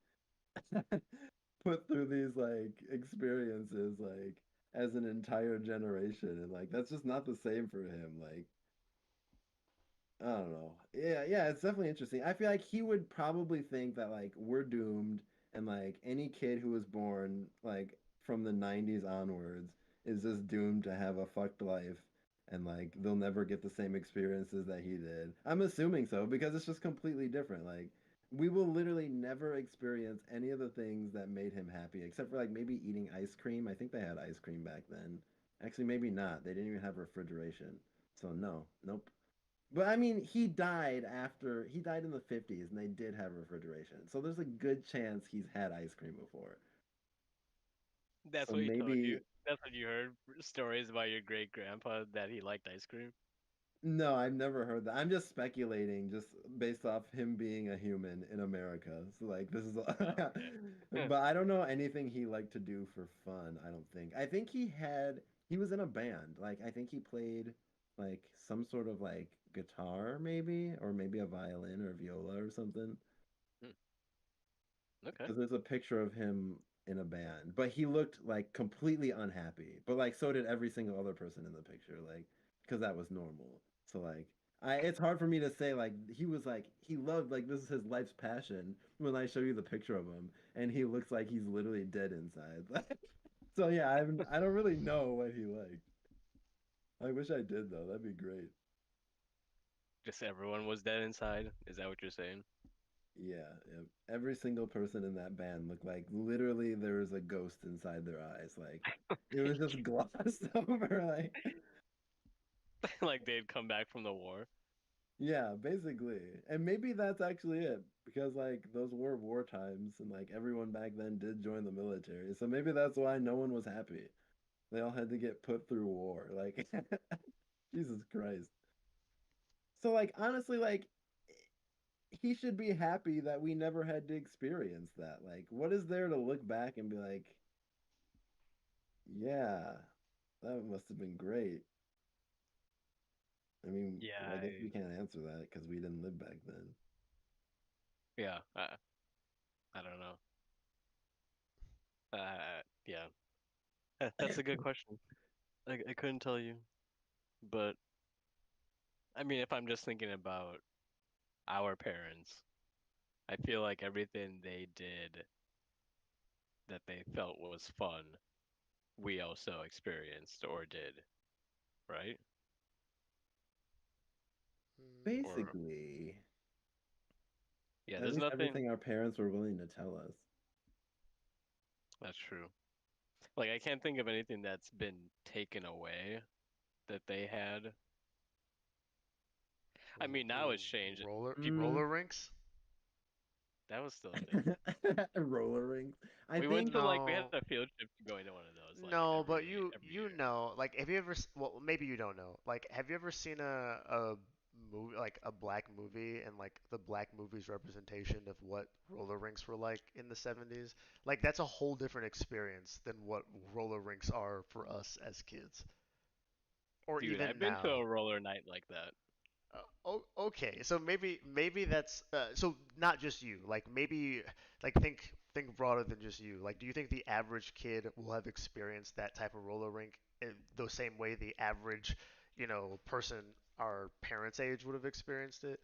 put through these like experiences like as an entire generation, and like that's just not the same for him. Like I don't know. Yeah, it's definitely interesting. I feel like he would probably think that like we're doomed, and like any kid who was born like from the 90s onwards is just doomed to have a fucked life, and like they'll never get the same experiences that he did. I'm assuming so because it's just completely different. Like we will literally never experience any of the things that made him happy except for like maybe eating ice cream. I think they had ice cream back then. Actually, maybe not. They didn't even have refrigeration. So no, nope. But I mean, he died in the 50s and they did have refrigeration. So there's a good chance he's had ice cream before. That's So what he told you. maybe That's what you heard stories about your great grandpa that he liked ice cream. no, I've never heard that. I'm just speculating just based off him being a human in America. So like this is Okay. but I don't know anything he liked to do for fun, I don't think. I think he was in a band. Like I think he played like some sort of like guitar maybe or maybe a violin or viola or something. Hmm, okay. Because there's a picture of him in a band, but he looked like completely unhappy. But like so did every single other person in the picture, like because that was normal. So like it's hard for me to say like he was like he loved like this is his life's passion when I show you the picture of him and he looks like he's literally dead inside. So yeah, I don't really know what he liked. I wish I did though. That'd be great. Just everyone was dead inside. Is that what you're saying? Yeah, yeah. Every single person in that band looked like literally there was a ghost inside their eyes. Like it was just glossed over. Like Like they'd come back from the war. yeah, basically. And maybe that's actually it because like those were war times and like everyone back then did join the military. So maybe that's why no one was happy. They all had to get put through war. Like Jesus Christ. So like honestly like he should be happy that we never had to experience that. Like what is there to look back and be like, yeah, that must have been great. I mean, Yeah, I guess we can't answer that because we didn't live back then. yeah. I don't know. Yeah. That's a good question. I couldn't tell you, but I mean, if I'm just thinking about our parents, I feel like everything they did that they felt was fun, we also experienced or did, right? Mm, Or Basically, yeah, at there's least nothing. everything our parents were willing to tell us. That's true. Like I can't think of anything that's been taken away that they had. I mean, now it's changed. Mm, roller rinks? That was still a thing. roller rings. I We went think to we had No. a field trip to going to one of those like No, but every you year. know, like have you ever well maybe you don't know. Like have you ever seen a movie like a black movie and like the black movie's representation of what roller rinks were like in the 70s? Like that's a whole different experience than what roller rinks are for us as kids or Dude, even I've been to now. a roller night like that. Okay, so maybe that's so not just you. Like maybe like think broader than just you. Like, do you think the average kid will have experienced that type of roller rink in the same way the average, person our parents' age would have experienced it?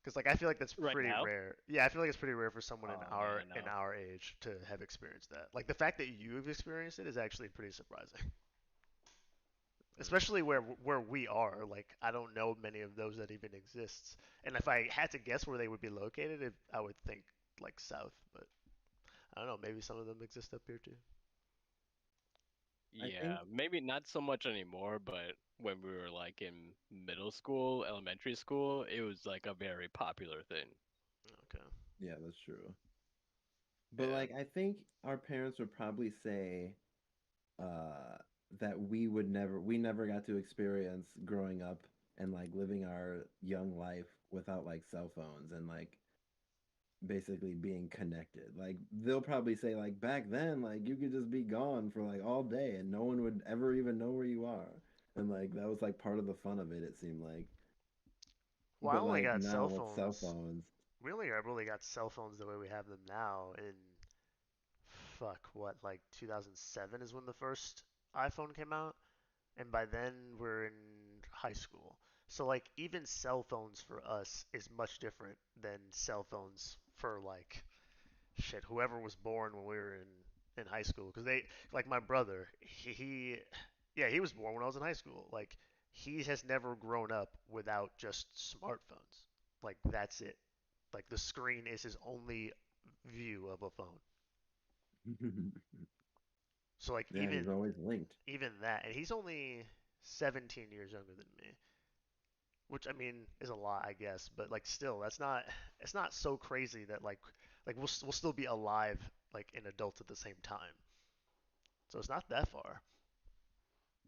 Because like I feel like that's Right pretty now? rare. Yeah, I feel like it's pretty rare for someone in Oh our man, in no. our age to have experienced that. Like the fact that you've experienced it is actually pretty surprising. Mm. Especially where we are. Like I don't know many of those that even exists. And if I had to guess where they would be located, I would think like south, but I don't know. Maybe some of them exist up here too. I think Yeah, maybe not so much anymore, but when we were like in middle school, elementary school, it was like a very popular thing. Okay. yeah, that's true. But Yeah. like I think our parents would probably say uh that we never got to experience growing up and like living our young life without like cell phones and like basically being connected. Like they'll probably say like back then like you could just be gone for like all day and no one would ever even know where you are. And like that was like part of the fun of it seemed like. Well, I But only like got now cell with cell phones. phones, We only really got cell phones the way we have them now in fuck what like 2007 is when the first iPhone came out, and by then we're in high school. So like even cell phones for us is much different than cell phones for like shit whoever was born when we were in high school because they like my brother he yeah he was born when I was in high school like he has never grown up without just smartphones like that's it like the screen is his only view of a phone so like yeah, he's always linked. even that and he's only 17 years younger than me which I mean is a lot I guess but like still that's not it's not so crazy that like we'll still be alive like in adults at the same time. So it's not that far.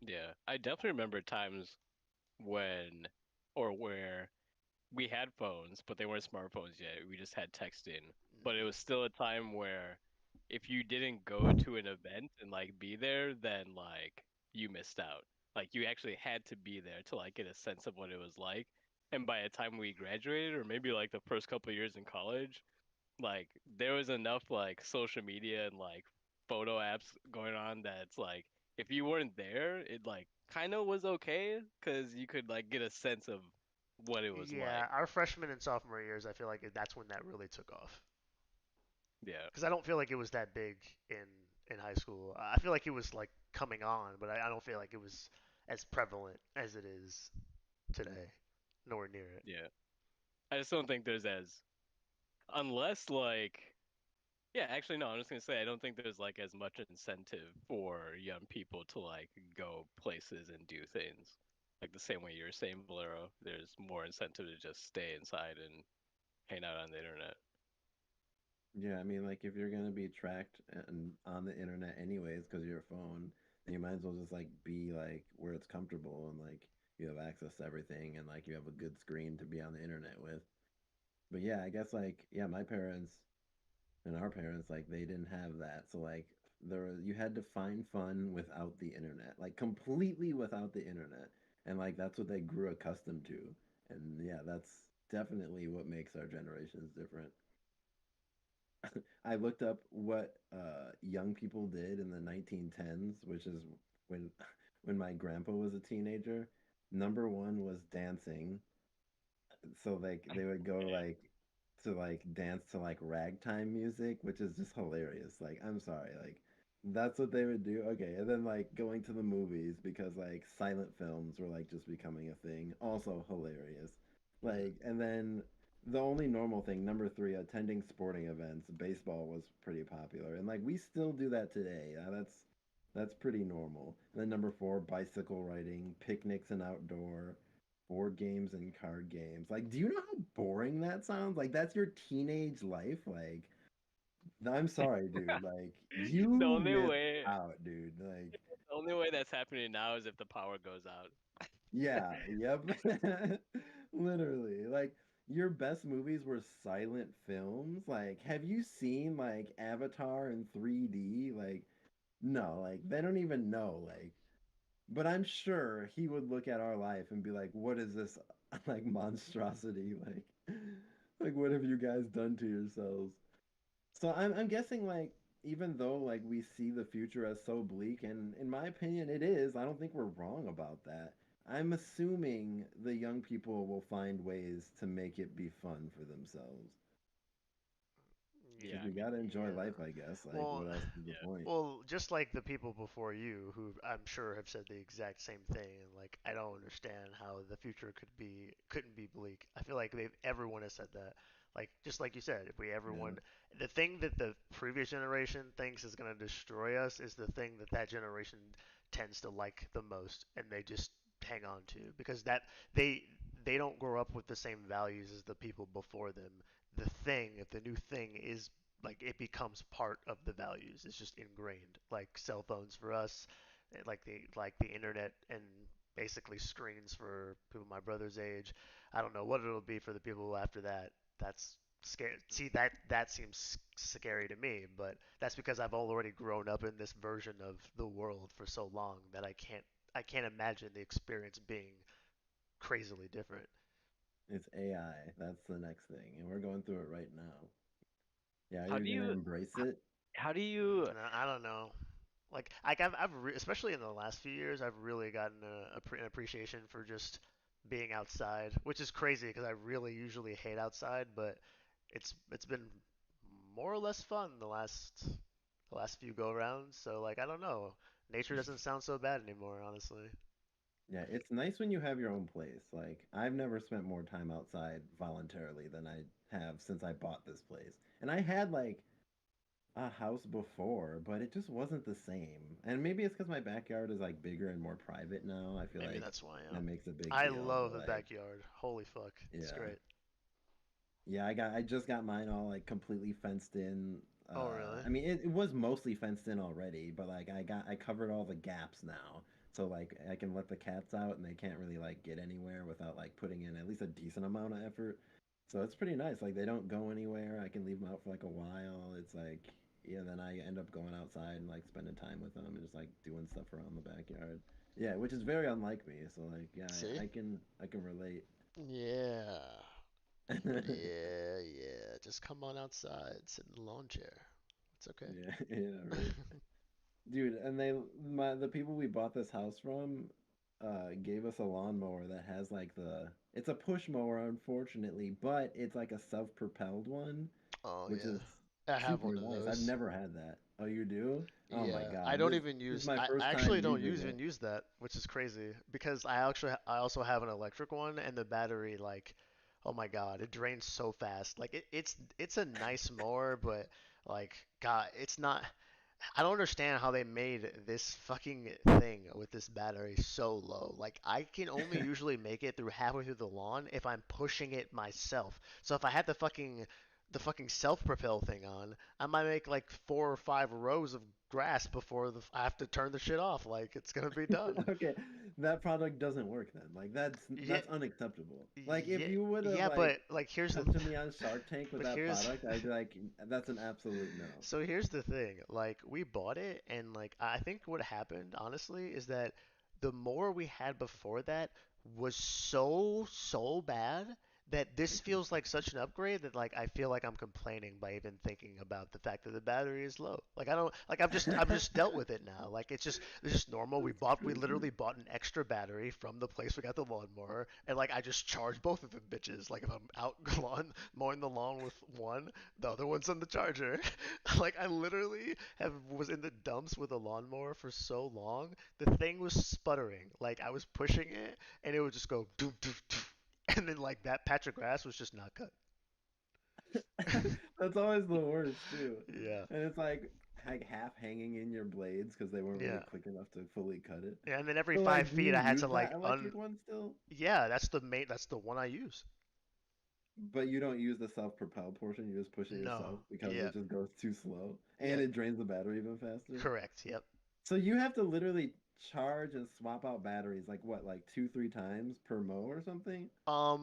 Yeah, I definitely remember times when or where we had phones, but they weren't smartphones yet. We just had texting. But it was still a time where if you didn't go to an event and like be there, then like you missed out. Like you actually had to be there to like get a sense of what it was like. And by the time we graduated, or maybe like the first couple of years in college, like there was enough like social media and like photo apps going on that it's like if you weren't there, it like kind of was okay because you could like get a sense of what it was Yeah, like. our freshman and sophomore years, I feel like that's when that really took off. Yeah, Because I don't feel like it was that big in high school. I feel like it was like coming on, but I don't feel like it was as prevalent as it is today. Nowhere near it. yeah. I just don't think there's as unless like yeah, actually no, I'm just gonna say I don't think there's like as much incentive for young people to like go places and do things. Like the same way you're saying, Valero, there's more incentive to just stay inside and hang out on the internet. Yeah, I mean, like if you're gonna be tracked and on the internet anyways because of your phone, then you might as well just like be like where it's comfortable and like you have access to everything and like you have a good screen to be on the internet with. But yeah, I guess like yeah, my parents and our parents like they didn't have that, so like you had to find fun without the internet, like completely without the internet, and like that's what they grew accustomed to, and yeah, that's definitely what makes our generations different. I looked up what young people did in the 1910s, which is when when my grandpa was a teenager. Number one was dancing. So like they would go to like dance to like ragtime music, which is just hilarious. Like I'm sorry, like that's what they would do. Okay, and then like going to the movies because like silent films were like just becoming a thing. Also hilarious. Hmm. Like and then the only normal thing, number three, attending sporting events. Baseball was pretty popular, and like we still do that today. That's pretty normal. And then number four, bicycle riding, picnics and outdoor board games and card games. Like, do you know how boring that sounds? Like, that's your teenage life. Like, I'm sorry, dude. Like, The you only missed way out, dude. Like, the only way that's happening now is if the power goes out. yeah, yep. Literally. Like, your best movies were silent films. Like, have you seen like Avatar in 3D? Like, no, like they don't even know. Like, but I'm sure he would look at our life and be like, "What is this like monstrosity? Like what have you guys done to yourselves?" So I'm guessing like even though like we see the future as so bleak, and in my opinion it is, I don't think we're wrong about that. I'm assuming the young people will find ways to make it be fun for themselves. Yeah, Because Yeah, I we mean, gotta enjoy yeah. life, I guess. Like, Well, what else is the yeah, point? well, just like the people before you, who I'm sure have said the exact same thing, and like I don't understand how the future couldn't be bleak. I feel like everyone has said that. Like just like you said, if we Yeah. everyone, the thing that the previous generation thinks is gonna destroy us is the thing that that generation tends to like the most, and they just hang on to because that they they don't grow up with the same values as the people before them. The thing, if the new thing is like it becomes part of the values. It's just ingrained. Like cell phones for us, like the internet and basically screens for people my brother's age. I don't know what it'll be for the people after that. That's scared. See, that seems scary to me, but that's because I've already grown up in this version of the world for so long that I can't imagine the experience being crazily different. It's AI. That's the next thing, and we're going through it right now. Yeah, are How you do gonna you embrace h- it? how do you And I don't know. Like especially in the last few years, I've really gotten an appreciation for just being outside, which is crazy because I really usually hate outside, but it's been more or less fun the last few go rounds. So like I don't know, nature doesn't sound so bad anymore, honestly. Yeah, it's nice when you have your own place. Like, I've never spent more time outside voluntarily than I have since I bought this place. And I had like a house before, but it just wasn't the same. And maybe it's because my backyard is like bigger and more private now. I feel Maybe like that's why. Yeah. that makes a big I deal. love But the like, backyard. Holy fuck, it's yeah, great. I just got mine all like completely fenced in. Oh really? I mean, it was mostly fenced in already, but like I covered all the gaps now. So like I can let the cats out and they can't really like get anywhere without like putting in at least a decent amount of effort. So it's pretty nice. Like they don't go anywhere. I can leave them out for like a while. It's like yeah, then I end up going outside and like spending time with them and just like doing stuff around the backyard. Yeah, which is very unlike me. So like yeah, See? I can relate. Yeah. Yeah, yeah. Just come on outside, sit in the lawn chair. It's okay. Yeah, yeah, right. Dude, and the people we bought this house from gave us a lawnmower that has like it's a push mower unfortunately, but it's like a self-propelled one, Oh which yeah. is I have super one of nice. I've those. never had that. Oh, you do? Oh my Yeah, I God. don't This even this is use. my I first actually time don't using use it. even use that, which is crazy because I also have an electric one and the battery like, oh my God, it drains so fast. Like it's a nice mower, but like God, it's not. I don't understand how they made this fucking thing with this battery so low. Like I can only usually make it through halfway through the lawn if I'm pushing it myself. So if I had the fucking self-propel thing on, I might make like 4 or 5 rows of grass before I have to turn the shit off. Like it's gonna be done. Okay, that product doesn't work then. Like Yeah, that's unacceptable. Like if yeah, you would have yeah. like But like here's the, come to me on Shark Tank with but that here's product, I'd be like, that's an absolute no. So here's the thing, like we bought it and like I think what happened honestly is that the more we had before that was so bad that this feels like such an upgrade that like I feel like I'm complaining by even thinking about the fact that the battery is low. Like I don't like I've just dealt with it now. Like it's just normal. That's We crazy. literally bought an extra battery from the place we got the lawnmower and like I just charge both of them bitches. Like if I'm out mowing the lawn with one, the other one's on the charger. Like I literally have was in the dumps with a lawnmower for so long, the thing was sputtering. Like I was pushing it, and it would just go doof doof doof, and then like that patch of grass was just not cut. That's always the worst too. Yeah, And it's like half hanging in your blades because they weren't really yeah, quick enough to fully cut it. yeah. And then every So five like, do feet, you I had use to that like electric one still? Yeah, that's the one I use. But you don't use the self-propel portion, you just push it No, yourself because yeah, it just goes too slow yeah, and it drains the battery even faster. correct. Yep. So you have to literally charge and swap out batteries like what, like two, three times per mow or something?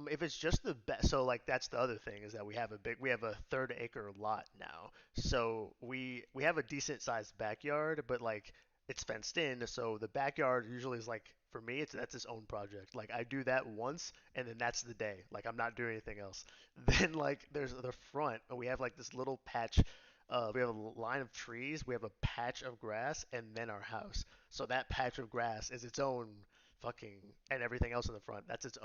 If it's just the best, so like that's the other thing is that we have a third acre lot now. So we have a decent sized backyard, but like it's fenced in, so the backyard usually is like for me that's its own project. Like I do that once and then that's the day. Like I'm not doing anything else. Then like there's the front, and we have like this little patch. We have a line of trees, we have a patch of grass, and then our house. So that patch of grass is its own fucking and everything else in the front. That's its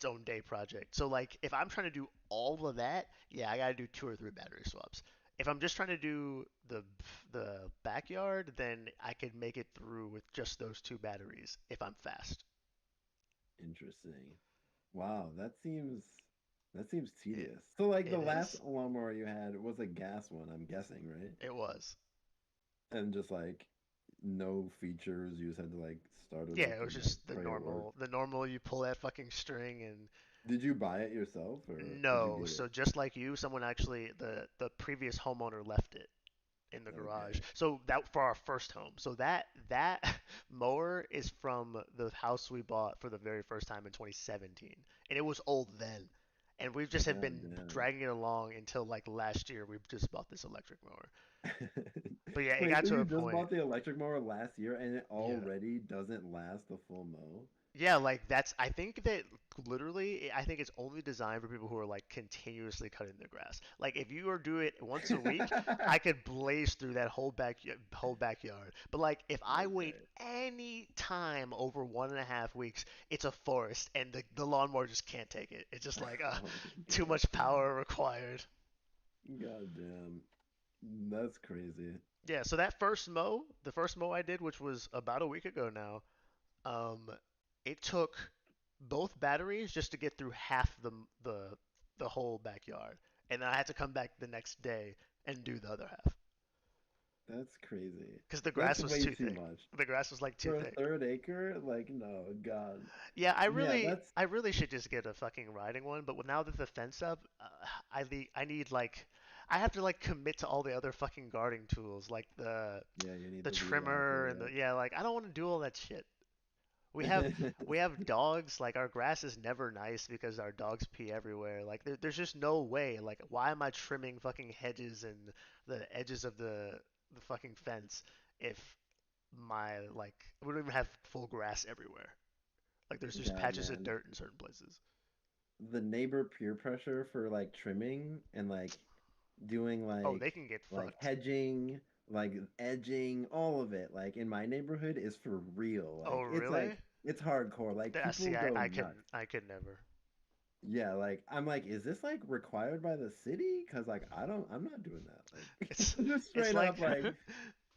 own day project. So like if I'm trying to do all of that, yeah, I gotta do 2 or 3 battery swaps. If I'm just trying to do the backyard, then I could make it through with just those 2 batteries if I'm fast. Interesting. Wow, that seems It tedious. So like the it last is. lawnmower you had was a gas one, I'm guessing, right? It was. And just like no features, you just had to like start it Yeah, up it was and like just the pray it worked. normal the normal you pull that fucking string and Did you buy it yourself or did you no. get it? So just like you, someone actually the previous homeowner left it in the garage. Okay. So that for our first home. So that mower is from the house we bought for the very first time in 2017, and it was old then. and we've just had God been damn. dragging it along until like last year we just bought this electric mower. But yeah, it Wait, got so to you a just point. bought the electric mower last year and it Yeah. already doesn't last the full mow? Yeah, like that's I think that literally I think it's only designed for people who are like continuously cutting their grass. Like if you were to do it once a week, I could blaze through that whole backyard. But like if I wait Okay. any time over 1.5 weeks, it's a forest and the lawnmower just can't take it. It's just like Oh too god. much power required. God damn. That's crazy. Yeah, so that the first mow I did, which was about a week ago now, Um, it took both batteries just to get through half the whole backyard, and then I had to come back the next day and do the other half That's crazy. because the That's grass was way too too thick. much. The grass was like too For a thick. third acre? Like, no, God. Yeah, Yeah, that's I really should just get a fucking riding one, but now that the fence up, I need like I have to like commit to all the other fucking gardening tools like yeah, you need the the weed trimmer and whacker, yeah, like I don't want to do all that shit. We have yep. we have dogs. Like our grass is never nice because our dogs pee everywhere. Like there's just no way. Like why am I trimming fucking hedges and the edges of the fucking fence if my like we don't even have full grass everywhere. Like there's just God, patches of man. dirt in certain places. The neighbor peer pressure for like trimming and like doing Oh, they can get like fucked. hedging, like edging, all of it, like in my neighborhood is for real. Oh, Like really? it's hardcore. Like Yeah, people see, go nuts. I could never. Yeah, like I'm like, is this like required by the city? Because like I'm not doing that. It's Like just it's straight like up like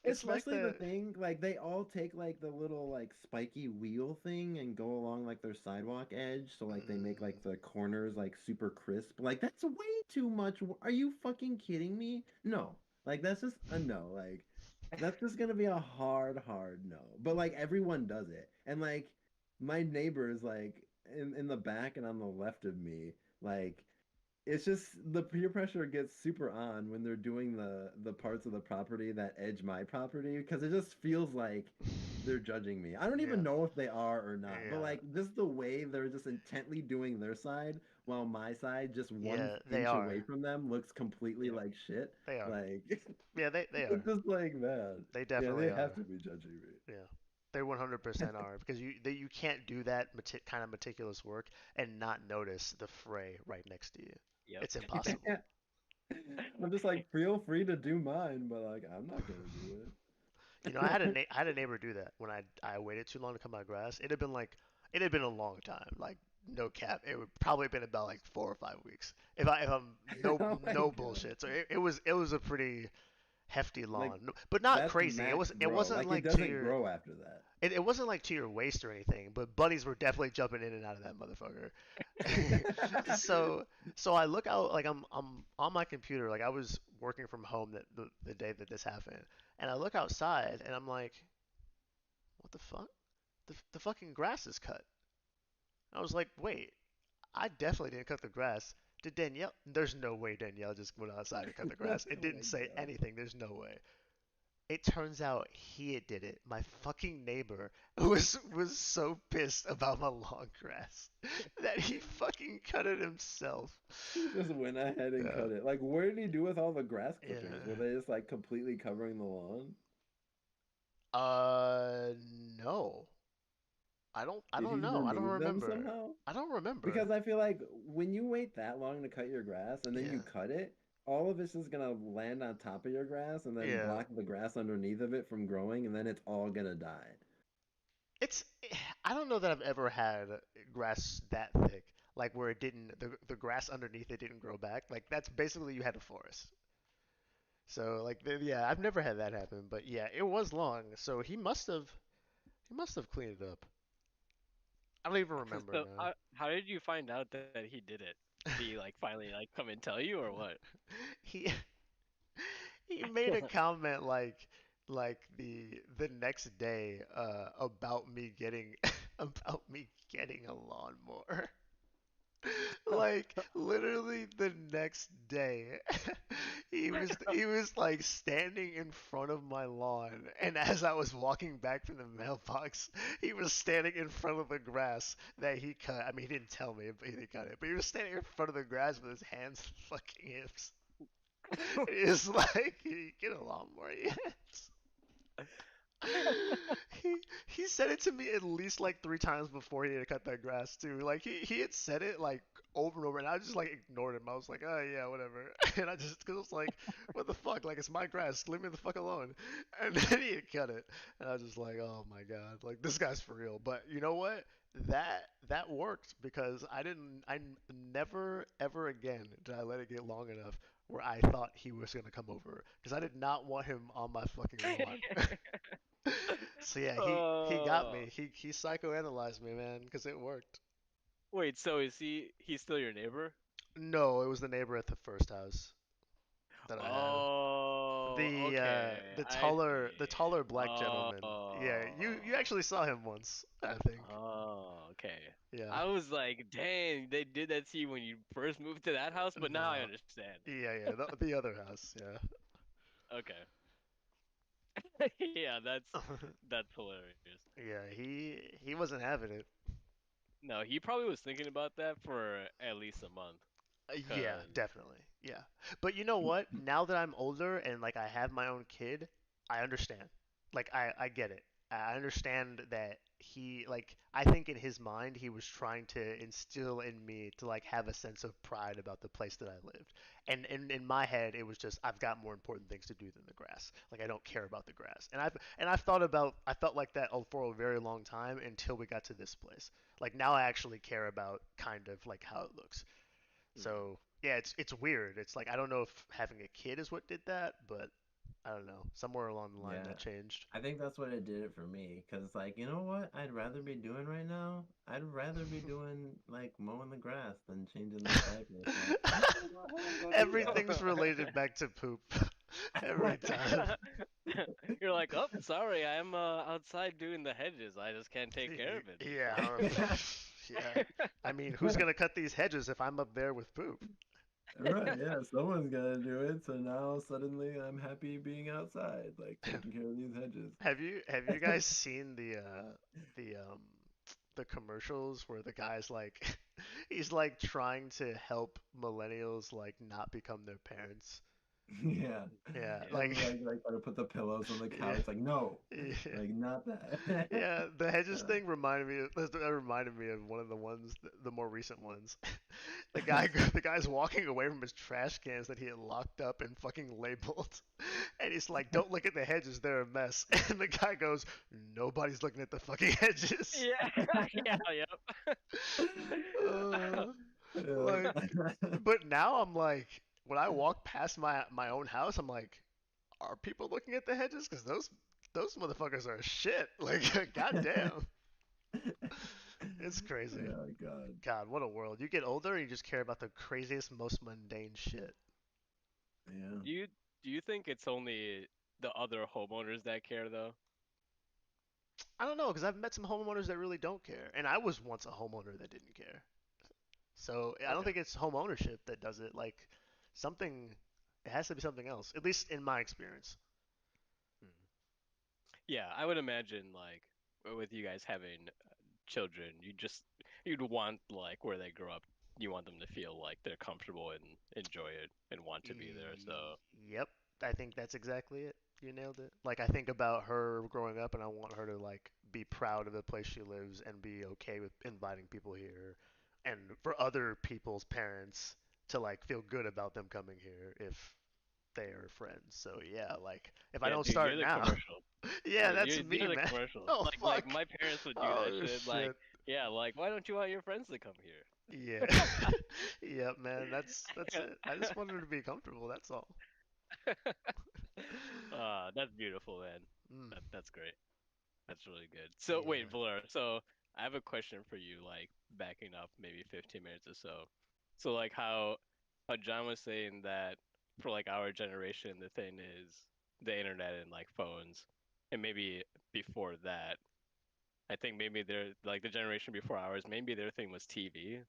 it's like especially the the thing like they all take like the little like spiky wheel thing and go along like their sidewalk edge so like they make mm, like the corners like super crisp. Like that's way too much. Are you fucking kidding me? No. Like that's just a no. Like that's just gonna be a hard no. But like everyone does it. And like my neighbors like in the back and on the left of me, like it's just the peer pressure gets super on when they're doing the parts of the property that edge my property because it just feels like they're judging me. I don't yeah even know if they are or not, but yeah like just the way they're just intently doing their side while my side just one yeah they inch are away from them looks completely like shit. they are Like yeah they it's are just like man, they yeah, definitely they have are. to be judging me. Yeah, they 100% are because you can't do that kind of meticulous work and not notice the fray right next to you. Yep. It's impossible. I'm just like feel free to do mine, but like I'm not gonna do it. You know, I had a neighbor do that when I waited too long to cut my grass. It had been a long time. Like no cap, it would probably been about like 4 or 5 weeks. If I'm Oh my no god. bullshit. So it was a pretty hefty Like lawn, but not that's crazy. max It grow. wasn't Like it like to doesn't your grow after that. it wasn't like to your waist or anything. But bunnies were definitely jumping in and out of that motherfucker. so so I look out like I'm on my computer like I was working from home the day that this happened, and I look outside and I'm like, what the fuck? The fucking grass is cut. I was like, wait, I definitely didn't cut the grass. Did Danielle? There's no way Danielle just went outside and cut the grass. It Oh my didn't say god. anything. There's no way. It turns out he did it. My fucking neighbor was so pissed about my lawn grass that he fucking cut it himself. He just went ahead and Yeah. cut it. Like what did he do with all the grass clippings? Were Yeah. they just like completely covering the lawn? Uh, no. I Did don't he know. I don't remove them remember. somehow? I don't remember. Because I feel like when you wait that long to cut your grass and then you Yeah. cut it, all of it's just gonna land on top of your grass and then Yeah. block the grass underneath of it from growing, and then it's all gonna die. It's I don't know that I've ever had grass that thick, like where it didn't the grass underneath it didn't grow back. Like that's basically you had a forest. So like yeah, I've never had that happen, but yeah, it was long. So he must have cleaned it up. I don't even remember So, now. how did you find out that he did it? Did he like finally like come and tell you or what? he he made a comment like the next day about me getting about me getting a lawnmower. Like literally the next day, He was like standing in front of my lawn, and as I was walking back from the mailbox, he was standing in front of the grass that he cut. I mean, he didn't tell me, but he didn't cut it. But he was standing in front of the grass with his hands and fucking hips. It's like, get a lawnmower, yes. he he said it to me at least like 3 times before he had cut that grass too. Like he had said it like over and over, and I just like ignored him. I was like, oh yeah, whatever. And I just cause I was like, what the fuck? Like it's my grass. Leave me the fuck alone. And then he had cut it, and I was just like, oh my god, like this guy's for real. But you know what? That worked because I never ever again did I let it get long enough where I thought he was gonna come over because I did not want him on my fucking lawn. So yeah, he got Oh, me. He psychoanalyzed me, man, because it worked. wait, so is he's still your neighbor? No, it was the neighbor at the first house that I had. Oh, The uh, okay, the I taller the see. taller black gentleman. Yeah, you Oh, actually saw him once, I think. oh, okay. Yeah. I was like, dang, they did that to you when you first moved to that house, but now I No. understand. Yeah, the other house. Yeah. Okay. Yeah, that's hilarious. Yeah, he wasn't having it. No, he probably was thinking about that for at least a month. Yeah, Cause definitely. Yeah. But you know what? Now that I'm older and like I have my own kid, I understand. Like I get it. I understand that he like I think in his mind he was trying to instill in me to like have a sense of pride about the place that I lived. And in my head it was just I've got more important things to do than the grass. Like I don't care about the grass. And I've thought about I felt like that for a very long time until we got to this place. Like now I actually care about kind of like how it looks. mm, So yeah, it's weird. It's like I don't know if having a kid is what did that, but I don't know. Somewhere along the line Yeah, that changed. I think that's what it did it for me. Cause like, you know what I'd rather be doing right now? I'd rather be doing like mowing the grass than changing this diaper. So I don't know how I'm gonna do Everything's related back to poop every time. you're like, oh, sorry, I'm outside doing the hedges. I just can't take care of it Yeah, that. yeah. I mean, who's gonna cut these hedges if I'm up there with poop? Right, yeah, someone's gotta do it. So now suddenly I'm happy being outside, like taking care of these hedges. Have you guys seen the the commercials where the guy's like he's like trying to help millennials like not become their parents? Yeah. Yeah, Yeah. And like like gotta put the pillows on the yeah, couch, like no, yeah. like not that. Yeah, the hedges Uh, thing reminded me of one of the ones, the more recent ones. The guy's walking away from his trash cans that he had locked up and fucking labeled, and he's like, "Don't look at the hedges, they're a mess." And the guy goes, "Nobody's looking at the fucking hedges." Yeah, yeah, yep. Uh, like, yeah. but now I'm like, when I walk past my own house, I'm like, are people looking at the hedges? Because those motherfuckers are shit. Like, goddamn, it's crazy. Oh God. God, what a world. You get older and you just care about the craziest, most mundane shit. Yeah. Do you think it's only the other homeowners that care though? I don't know, because I've met some homeowners that really don't care. And I was once a homeowner that didn't care. So I don't Okay. think it's home ownership that does it. Like, something, it has to be something else, at least in my experience. Hmm. Yeah, I would imagine like with you guys having children, you'd want like where they grow up, you want them to feel like they're comfortable and enjoy it and want to be there. So Yep, I think that's exactly it. You nailed it. Like I think about her growing up, and I want her to like be proud of the place she lives and be okay with inviting people here, and for other people's parents to like feel good about them coming here if they are friends. So yeah, like if I yeah, don't dude, you're start the now, commercial. yeah, that's You're me, the man. commercial. Oh Like fuck. my parents would do that Oh shit. Like, shit. yeah, like why don't you want your friends to come here? Yeah. Yep, man. That's it. I just want her to be comfortable. That's all. That's beautiful, man. Mm, That's great. That's really good. So yeah. wait, Valera. So I have a question for you, like backing up maybe 15 minutes or so. So like how John was saying that for like our generation, the thing is the internet and like phones, and maybe before that, I think maybe they're like the generation before ours, maybe their thing was TV.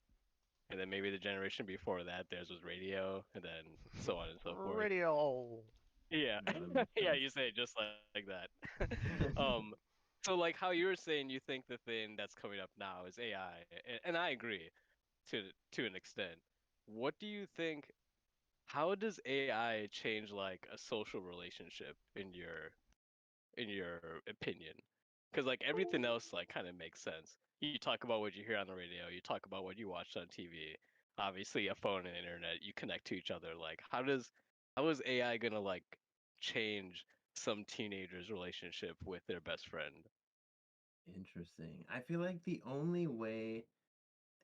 and then maybe the generation before that, theirs was radio, and then so on and so forth. Radio. Yeah, Yeah, that makes yeah, sense. you say it just like that. Um, so like how you were saying, you think the thing that's coming up now is AI, and I agree to an extent. What do you think? How does AI change like a social relationship in your opinion? Because like everything else like kind of makes sense. You talk about what you hear on the radio, you talk about what you watch on TV. Obviously, a phone and internet, you connect to each other. Like, how is AI gonna like change some teenager's relationship with their best friend? Interesting. I feel like the only way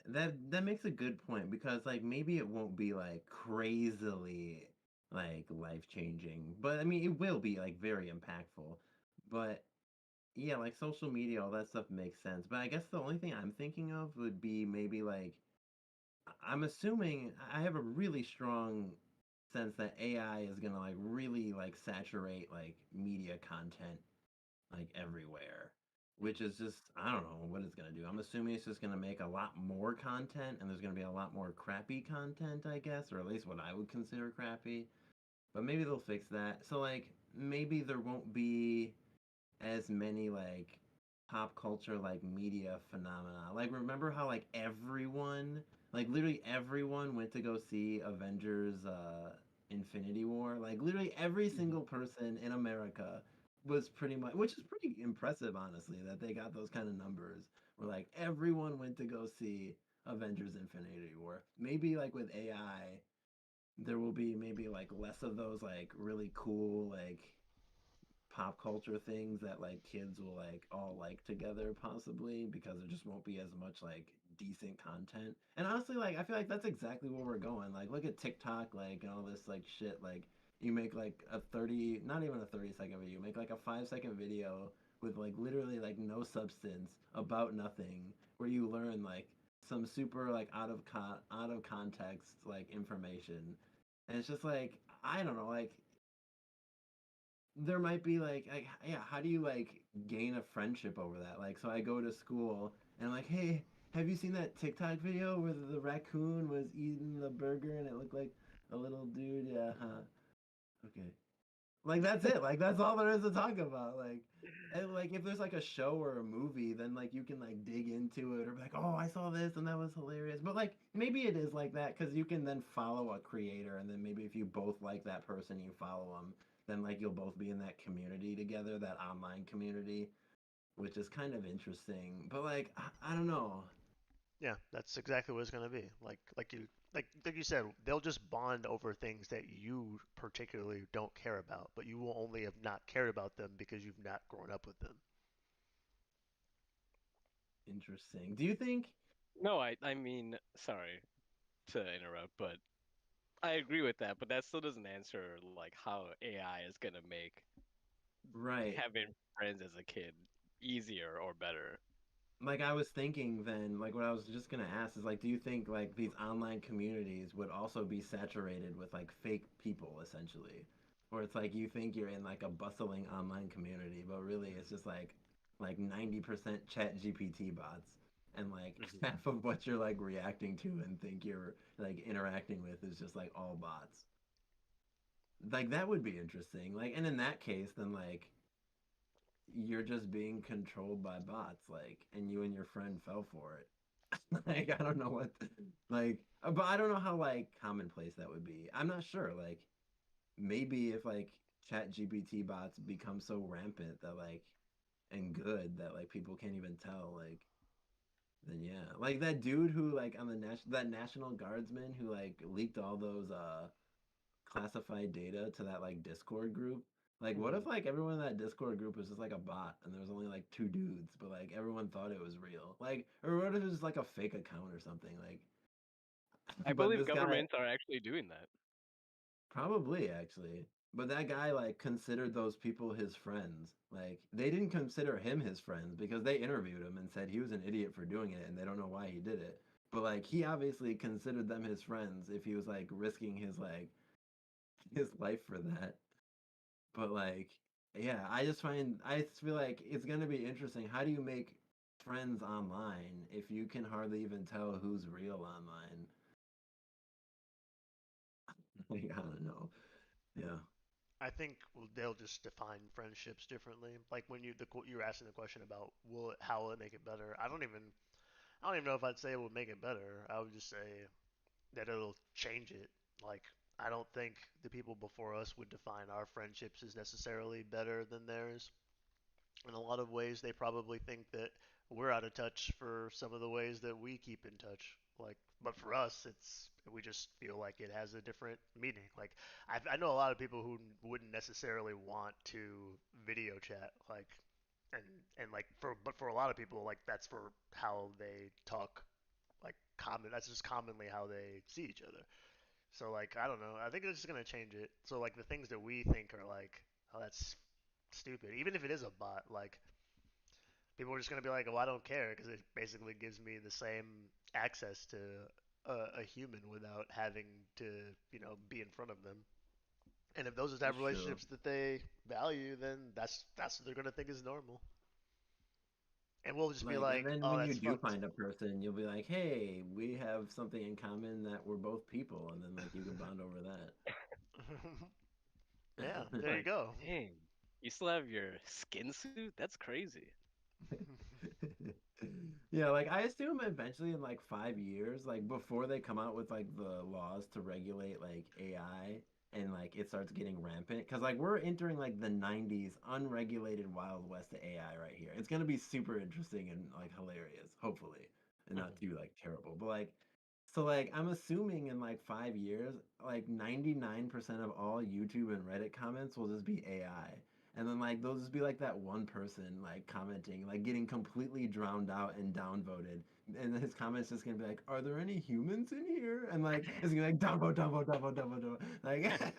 that makes a good point because like maybe it won't be like crazily like life changing, but I mean it will be like very impactful. But yeah, like social media, all that stuff makes sense. But I guess the only thing I'm thinking of would be maybe like I'm assuming I have a really strong sense that AI is gonna like really like saturate like media content like everywhere, which is just I don't know what it's gonna do. I'm assuming it's just gonna make a lot more content, and there's gonna be a lot more crappy content, I guess, or at least what I would consider crappy. But maybe they'll fix that. So like maybe there won't be as many like pop culture like media phenomena. Like remember how like everyone, like literally everyone went to go see Avengers Infinity War? Like literally every Mhm. single person in America was pretty much, which is pretty impressive honestly that they got those kind of numbers. Where like everyone went to go see Avengers Infinity War. Maybe like with AI there will be maybe like less of those like really cool like pop culture things that like kids will like all like together possibly because there just won't be as much like decent content. And honestly, like I feel like that's exactly where we're going. Like look at TikTok like and all this like shit like you make like a 30 not even a 30-second video, you make like a 5-second video with like literally like no substance about nothing where you learn like some super like out of context like information. And it's just like I don't know, like there might be like yeah, how do you like gain a friendship over that? Like so I go to school and I'm like, hey, have you seen that TikTok video where the raccoon was eating the burger and it looked like a little dude? Yeah, huh. Okay. Like that's it. Like that's all there is to talk about. Like and like if there's like a show or a movie, then like you can like dig into it or be like, oh, I saw this and that was hilarious. But like maybe it is like that because you can then follow a creator and then maybe if you both like that person, you follow them, then like you'll both be in that community together, that online community, which is kind of interesting. But like I don't know. Yeah, that's exactly what it's gonna be. Like you said, they'll just bond over things that you particularly don't care about, but you will only have not cared about them because you've not grown up with them. Interesting. Do you think No, I mean, sorry to interrupt, but I agree with that, but that still doesn't answer like how AI is gonna make right? having friends as a kid easier or better. Like I was thinking then, like what I was just gonna ask is like, do you think like these online communities would also be saturated with like fake people essentially? Or it's like you think you're in like a bustling online community, but really it's just like 90% chat GPT bots and like Hmm. half of what you're like reacting to and think you're like interacting with is just like all bots. Like that would be interesting. Like and in that case then like you're just being controlled by bots like and you and your friend fell for it. Like I don't know what like but I don't know how like commonplace that would be. I'm not sure like maybe if like chat gpt bots become so rampant that like and good that like people can't even tell like then yeah like that dude who like on the that national guardsman who like leaked all those classified data to that like Discord group. Like, what Hmm. if like everyone in that Discord group was just like a bot and there was only like two dudes, but like everyone thought it was real? Like, or what if it was like a fake account or something? Like, I but believe this guy governments are actually doing that. probably actually, but that guy like considered those people his friends. Like, they didn't consider him his friends because they interviewed him and said he was an idiot for doing it and they don't know why he did it. But like, he obviously considered them his friends if he was like risking his like his life for that. But like, yeah, I just feel like it's gonna be interesting. How do you make friends online if you can hardly even tell who's real online? Like, I don't know. Yeah. I think they'll just define friendships differently. Like when you were asking the question about how will it make it better. I don't even know if I'd say it would make it better. I would just say that it'll change it. Like I don't think the people before us would define our friendships as necessarily better than theirs. In a lot of ways, they probably think that we're out of touch for some of the ways that we keep in touch. Like, but for us, it's we just feel like it has a different meaning. Like, I know a lot of people who wouldn't necessarily want to video chat, like, and but for a lot of people, like that's for how they talk, like common. That's just commonly how they see each other. So like, I don't know. I think it's just gonna change it. So like the things that we think are like, oh, that's stupid. Even if it is a bot, like people are just going to be like, oh, I don't care because it basically gives me the same access to a human without having to, be in front of them. And if those are the type That's of true. relationships that they value, then that's what they're going to think is normal. And we'll just be Like, and like, then oh, when you that's do fucked. find a person, you'll be like, hey, we have something in common that we're both people, and then like you can bond over Yeah, that. there you Like, go. dang, you still have your skin suit? That's crazy. Yeah, like I assume eventually in like 5 years, like before they come out with like the laws to regulate like AI and like it starts getting rampant, because like we're entering like the 90s unregulated Wild West of AI right here. It's gonna be super interesting and like hilarious, hopefully, and not too like terrible. But like, so like I'm assuming in like 5 years, like 99% of all YouTube and Reddit comments will just be AI. And then like they'll just be like that one person like commenting, like getting completely drowned out and downvoted. And then his comments just gonna be like, "Are there any humans in here?" And like it's gonna be like downvote, downvote, downvote, downvote, downvote. Like,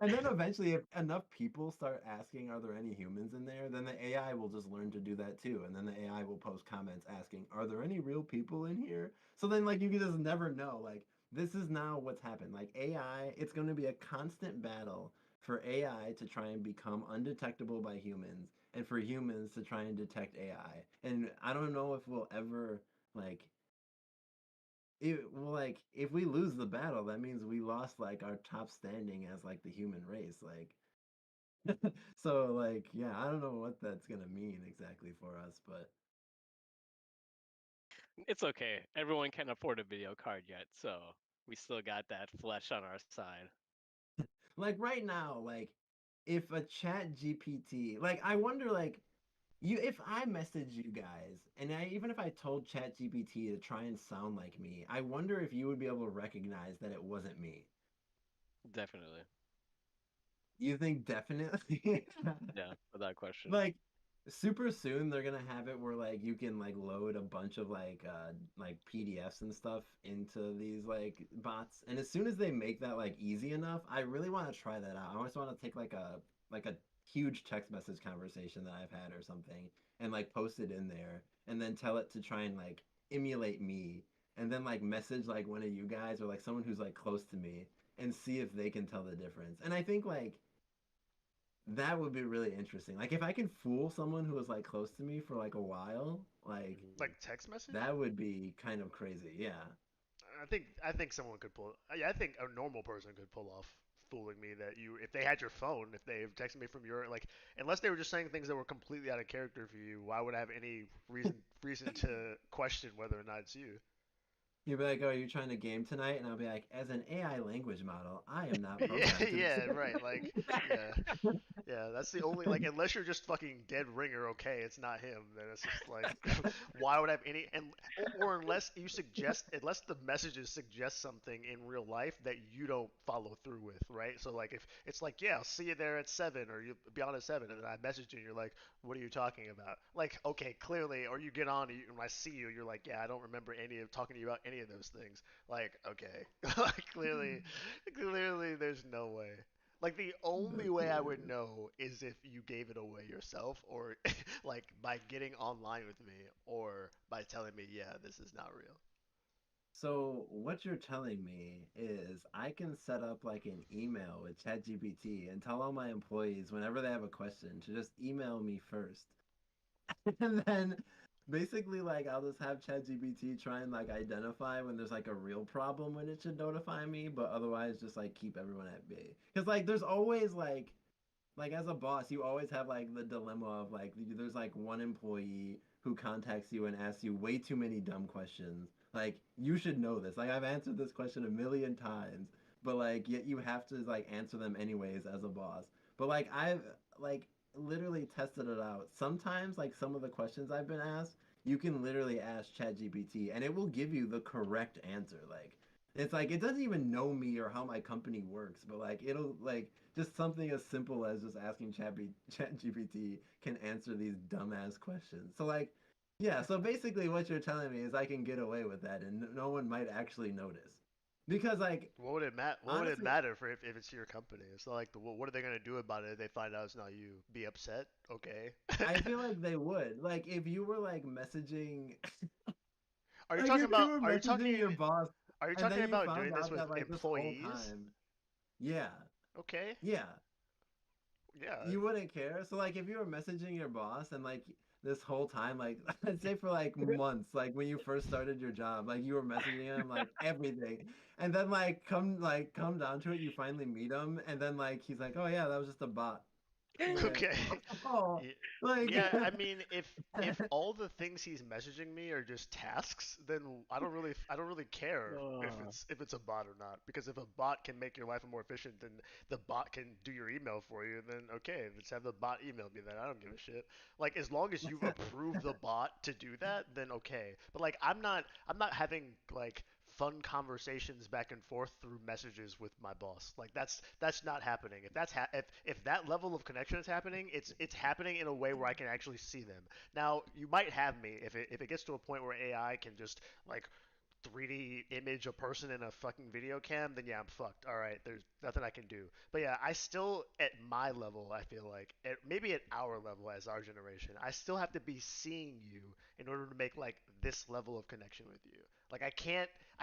and then eventually, if enough people start asking, "Are there any humans in there?" then the AI will just learn to do that too. And then the AI will post comments asking, "Are there any real people in here?" So then like you can just never know. Like this is now what's happened. Like AI, it's going to be a constant battle for AI to try and become undetectable by humans and for humans to try and detect AI. And I don't know if we'll ever like well, like if we lose the battle, that means we lost like our top standing as like the human race. Like so like yeah, I don't know what that's gonna mean exactly for us, but It's okay. Everyone can't afford a video card yet, so we still got that flesh on our side. like right now, like if a chat GPT, like I wonder like you if I message you guys and even if I told chat GPT to try and sound like me, I wonder if you would be able to recognize that it wasn't me. Definitely. You think definitely? Yeah, without question. Like super soon they're gonna have it where like you can like load a bunch of like PDFs and stuff into these like bots, and as soon as they make that like easy enough, I really want to try that out. I just want to take like a huge text message conversation that I've had or something and like post it in there and then tell it to try and like emulate me and then like message like one of you guys or like someone who's like close to me and see if they can tell the difference. And I think like that would be really interesting. Like if I can fool someone who was like close to me for like a while, like Mhm. Like text message? that would be kind of crazy. Yeah. I think someone could pull. Yeah, I think a normal person could pull off fooling me that you if they had your phone, if they texted me from your like unless they were just saying things that were completely out of character for you, why would I have any reason to question whether or not it's you? You'd be like, "Oh, are you trying to game tonight?" And I'll be like, "As an AI language model, I am not Yeah, programmed to be." yeah, right. Like, yeah. Yeah, that's the only like unless you're just fucking dead ringer, okay, it's not him. Then it's just like why would I have any or unless the messages suggest something in real life that you don't follow through with, right? So like if it's like yeah, I'll see you there at 7 or you be on at 7 and then I message you and you're like, what are you talking about? Like okay, clearly or you get on and when I see you, you're like yeah, I don't remember any of talking to you about any of those things. Like okay, like clearly there's no way. Like the only That's way I would hilarious. know is if you gave it away yourself, or like by getting online with me, or by telling me, yeah, this is not real. So what you're telling me is I can set up like an email with ChatGPT and tell all my employees whenever they have a question to just email me first. And basically like I'll just have ChatGPT try and like identify when there's like a real problem when it should notify me, but otherwise just like keep everyone at bay. Because like there's always like as a boss, you always have like the dilemma of like there's like one employee who contacts you and asks you way too many dumb questions. Like you should know this. Like I've answered this question a million times, but like yet you have to like answer them anyways as a boss. But like I've like literally tested it out. Sometimes like some of the questions I've been asked, you can literally ask ChatGPT and it will give you the correct answer. Like it's like it doesn't even know me or how my company works, but like it'll like just something as simple as just asking ChatGPT can answer these dumbass questions. So like, yeah. So basically, what you're telling me is I can get away with that, and no one might actually notice, because like What would it What would it honestly, matter for if it's your company? It's not like what are they gonna do about it if they find out it's not you? Be upset? Okay. I feel like they would like if you were like messaging, Are you like talking if you about? were messaging your boss, Are you and talking then you about found doing this out with that like this whole employees? time, yeah, Okay. yeah, Yeah. you wouldn't care. So like if you were messaging your boss and like this whole time, like I'd say for like months, like when you first started your job, like you were messaging him like everything. And then come down to it, you finally meet him and then like he's like, "Oh yeah, that was just a bot." I'm like, Okay. "Oh, Ye- like Yeah, I mean, if all the things he's messaging me are just tasks, then I don't really care Uh, if it's a bot or not. Because if a bot can make your life more efficient, then the bot can do your email for you. Then okay, let's have the bot email me. Then I don't give a shit. Like as long as you've approved the bot to do that, then okay. But like I'm not having like fun conversations back and forth through messages with my boss. Like that's not happening. If that level of connection is happening, it's happening in a way where I can actually see them. Now, you might have me if it gets to a point where AI can just like 3D image a person in a fucking video cam, then yeah, I'm fucked. All right, there's nothing I can do. But yeah, I still, at my level, I feel like, maybe at our level as our generation, I still have to be seeing you in order to make like this level of connection with you. Like I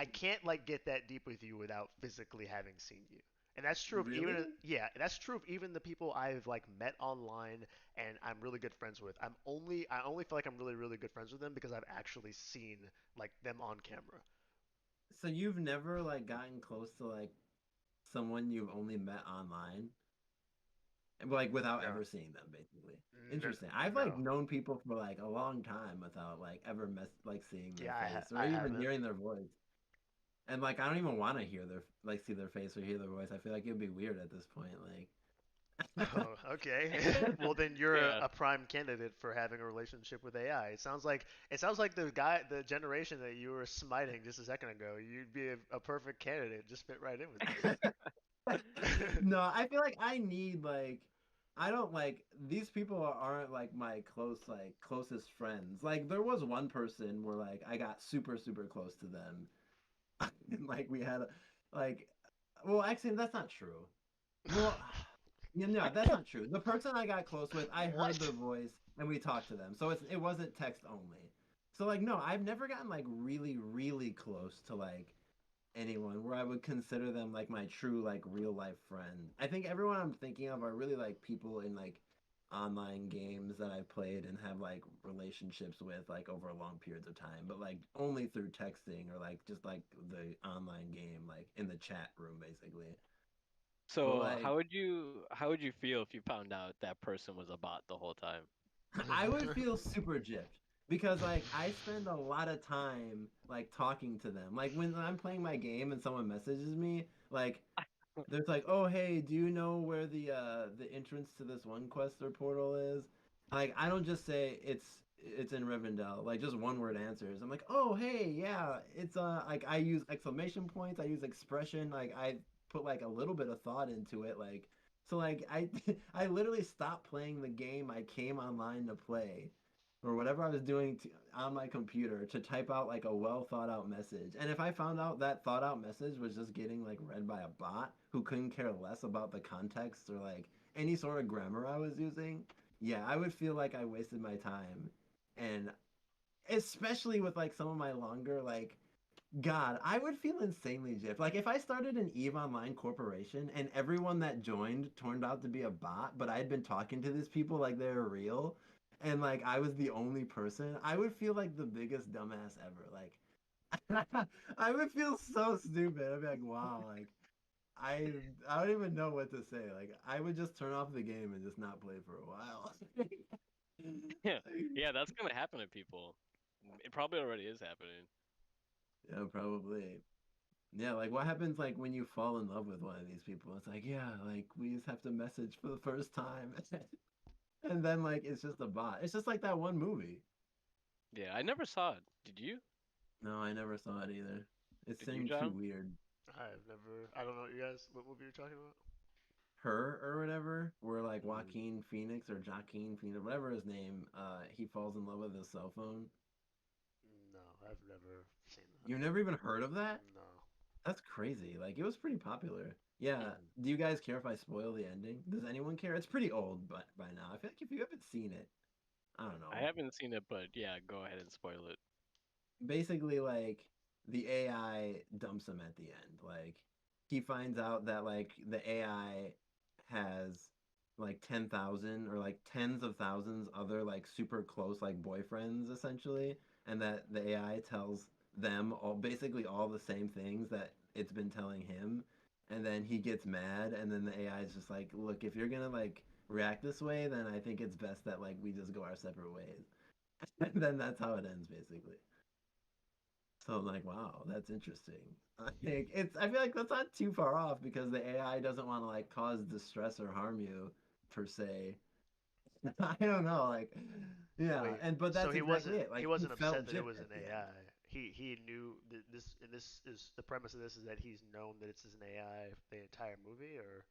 can't like get that deep with you without physically having seen you. And that's true of really? even yeah, that's true of even the people I've like met online and I'm really good friends with. I only feel like I'm really good friends with them because I've actually seen like them on camera. So you've never like gotten close to like someone you've only met online? Like without No, ever seeing them basically. no, Interesting. I've like no. known people for like a long time without like ever seeing their Yeah, face or I even haven't. hearing their voice. And like I don't even want to hear their like see their face or hear their voice. I feel like it'd be weird at this point like Oh, okay. Well, then you're yeah. a prime candidate for having a relationship with AI. It sounds like the generation that you were smiting just a second ago. You'd be a perfect candidate. Just fit right in with them. No, I feel like I need like I don't like these people aren't like my closest friends. Like there was one person where like I got super close to them and like we had a like well actually that's not true. Well, yeah, no, that's not true. The person I got close with, I heard What? their voice and we talked to them. So it wasn't text only. So like no, I've never gotten like really close to like anyone where I would consider them like my true like real life friend. I think everyone I'm thinking of are really like people in like online games that I've played and have like relationships with like over long periods of time, but like only through texting or like just like the online game like in the chat room basically. But So like how would you feel if you found out that person was a bot the whole time? I would feel super gypped because like I spend a lot of time like talking to them. Like when I'm playing my game and someone messages me, like there's like, "Oh, hey, do you know where the entrance to this one quest or portal is?" Like I don't just say it's in Rivendell, like just one word answers. I'm like, "Oh, hey, yeah, it's like I use exclamation points, I use expression, like I put like a little bit of thought into it like so like I I literally stopped playing the game I came online to play or whatever I was doing on my computer to type out like a well thought out message. And if I found out that thought out message was just getting like read by a bot who couldn't care less about the context or like any sort of grammar I was using, yeah, I would feel like I wasted my time. And especially with like some of my longer like God, I would feel insanely gypped. Like if I started an Eve Online corporation and everyone that joined turned out to be a bot, but I had been talking to these people like they were real, and like I was the only person, I would feel like the biggest dumbass ever. Like I would feel so stupid. I'd be like, wow, like I I don't even know what to say. Like I would just turn off the game and just not play for a while. Yeah, Like, yeah, that's gonna happen to people. It probably already is happening. yeah, probably. Yeah, like what happens like when you fall in love with one of these people? It's like, yeah, like we just have to message for the first time. And then like it's just a bot. It's just like that one movie. Yeah, I never saw it. Did you? No, I never saw it either. It Did you, seemed too John? weird. I've never. I don't know you guys. What movie you're talking about? Her or whatever, where like Mm, Joaquin Phoenix or Joaquin Phoenix, whatever his name, he falls in love with his cell phone. no, I've never seen that. You never even heard of that? No. That's crazy. Like it was pretty popular. Yeah. Mm. Do you guys care if I spoil the ending? Does anyone care? It's pretty old, but by now, I feel like if you haven't seen it, I don't I know. haven't seen it, but yeah, go ahead and spoil it. Basically, like the AI dumps him at the end. Like he finds out that like the AI has like 10,000 or like tens of thousands other like super close like boyfriends essentially, and that the AI tells them all basically all the same things that it's been telling him, and then he gets mad, and then the AI is just like, look, if you're gonna like react this way, then I think it's best that like we just go our separate ways. And then that's how it ends basically. So I'm like, wow, that's interesting. I think it's I feel like that's not too far off because the AI doesn't want to like cause distress or harm you per se. I don't know, like yeah, Wait. and but So that's he exactly wasn't. it. He Like he wasn't upset felt that it gypped was at an the end. AI. He knew that this. And this is the premise of this is that he's known that it's an AI the entire movie, or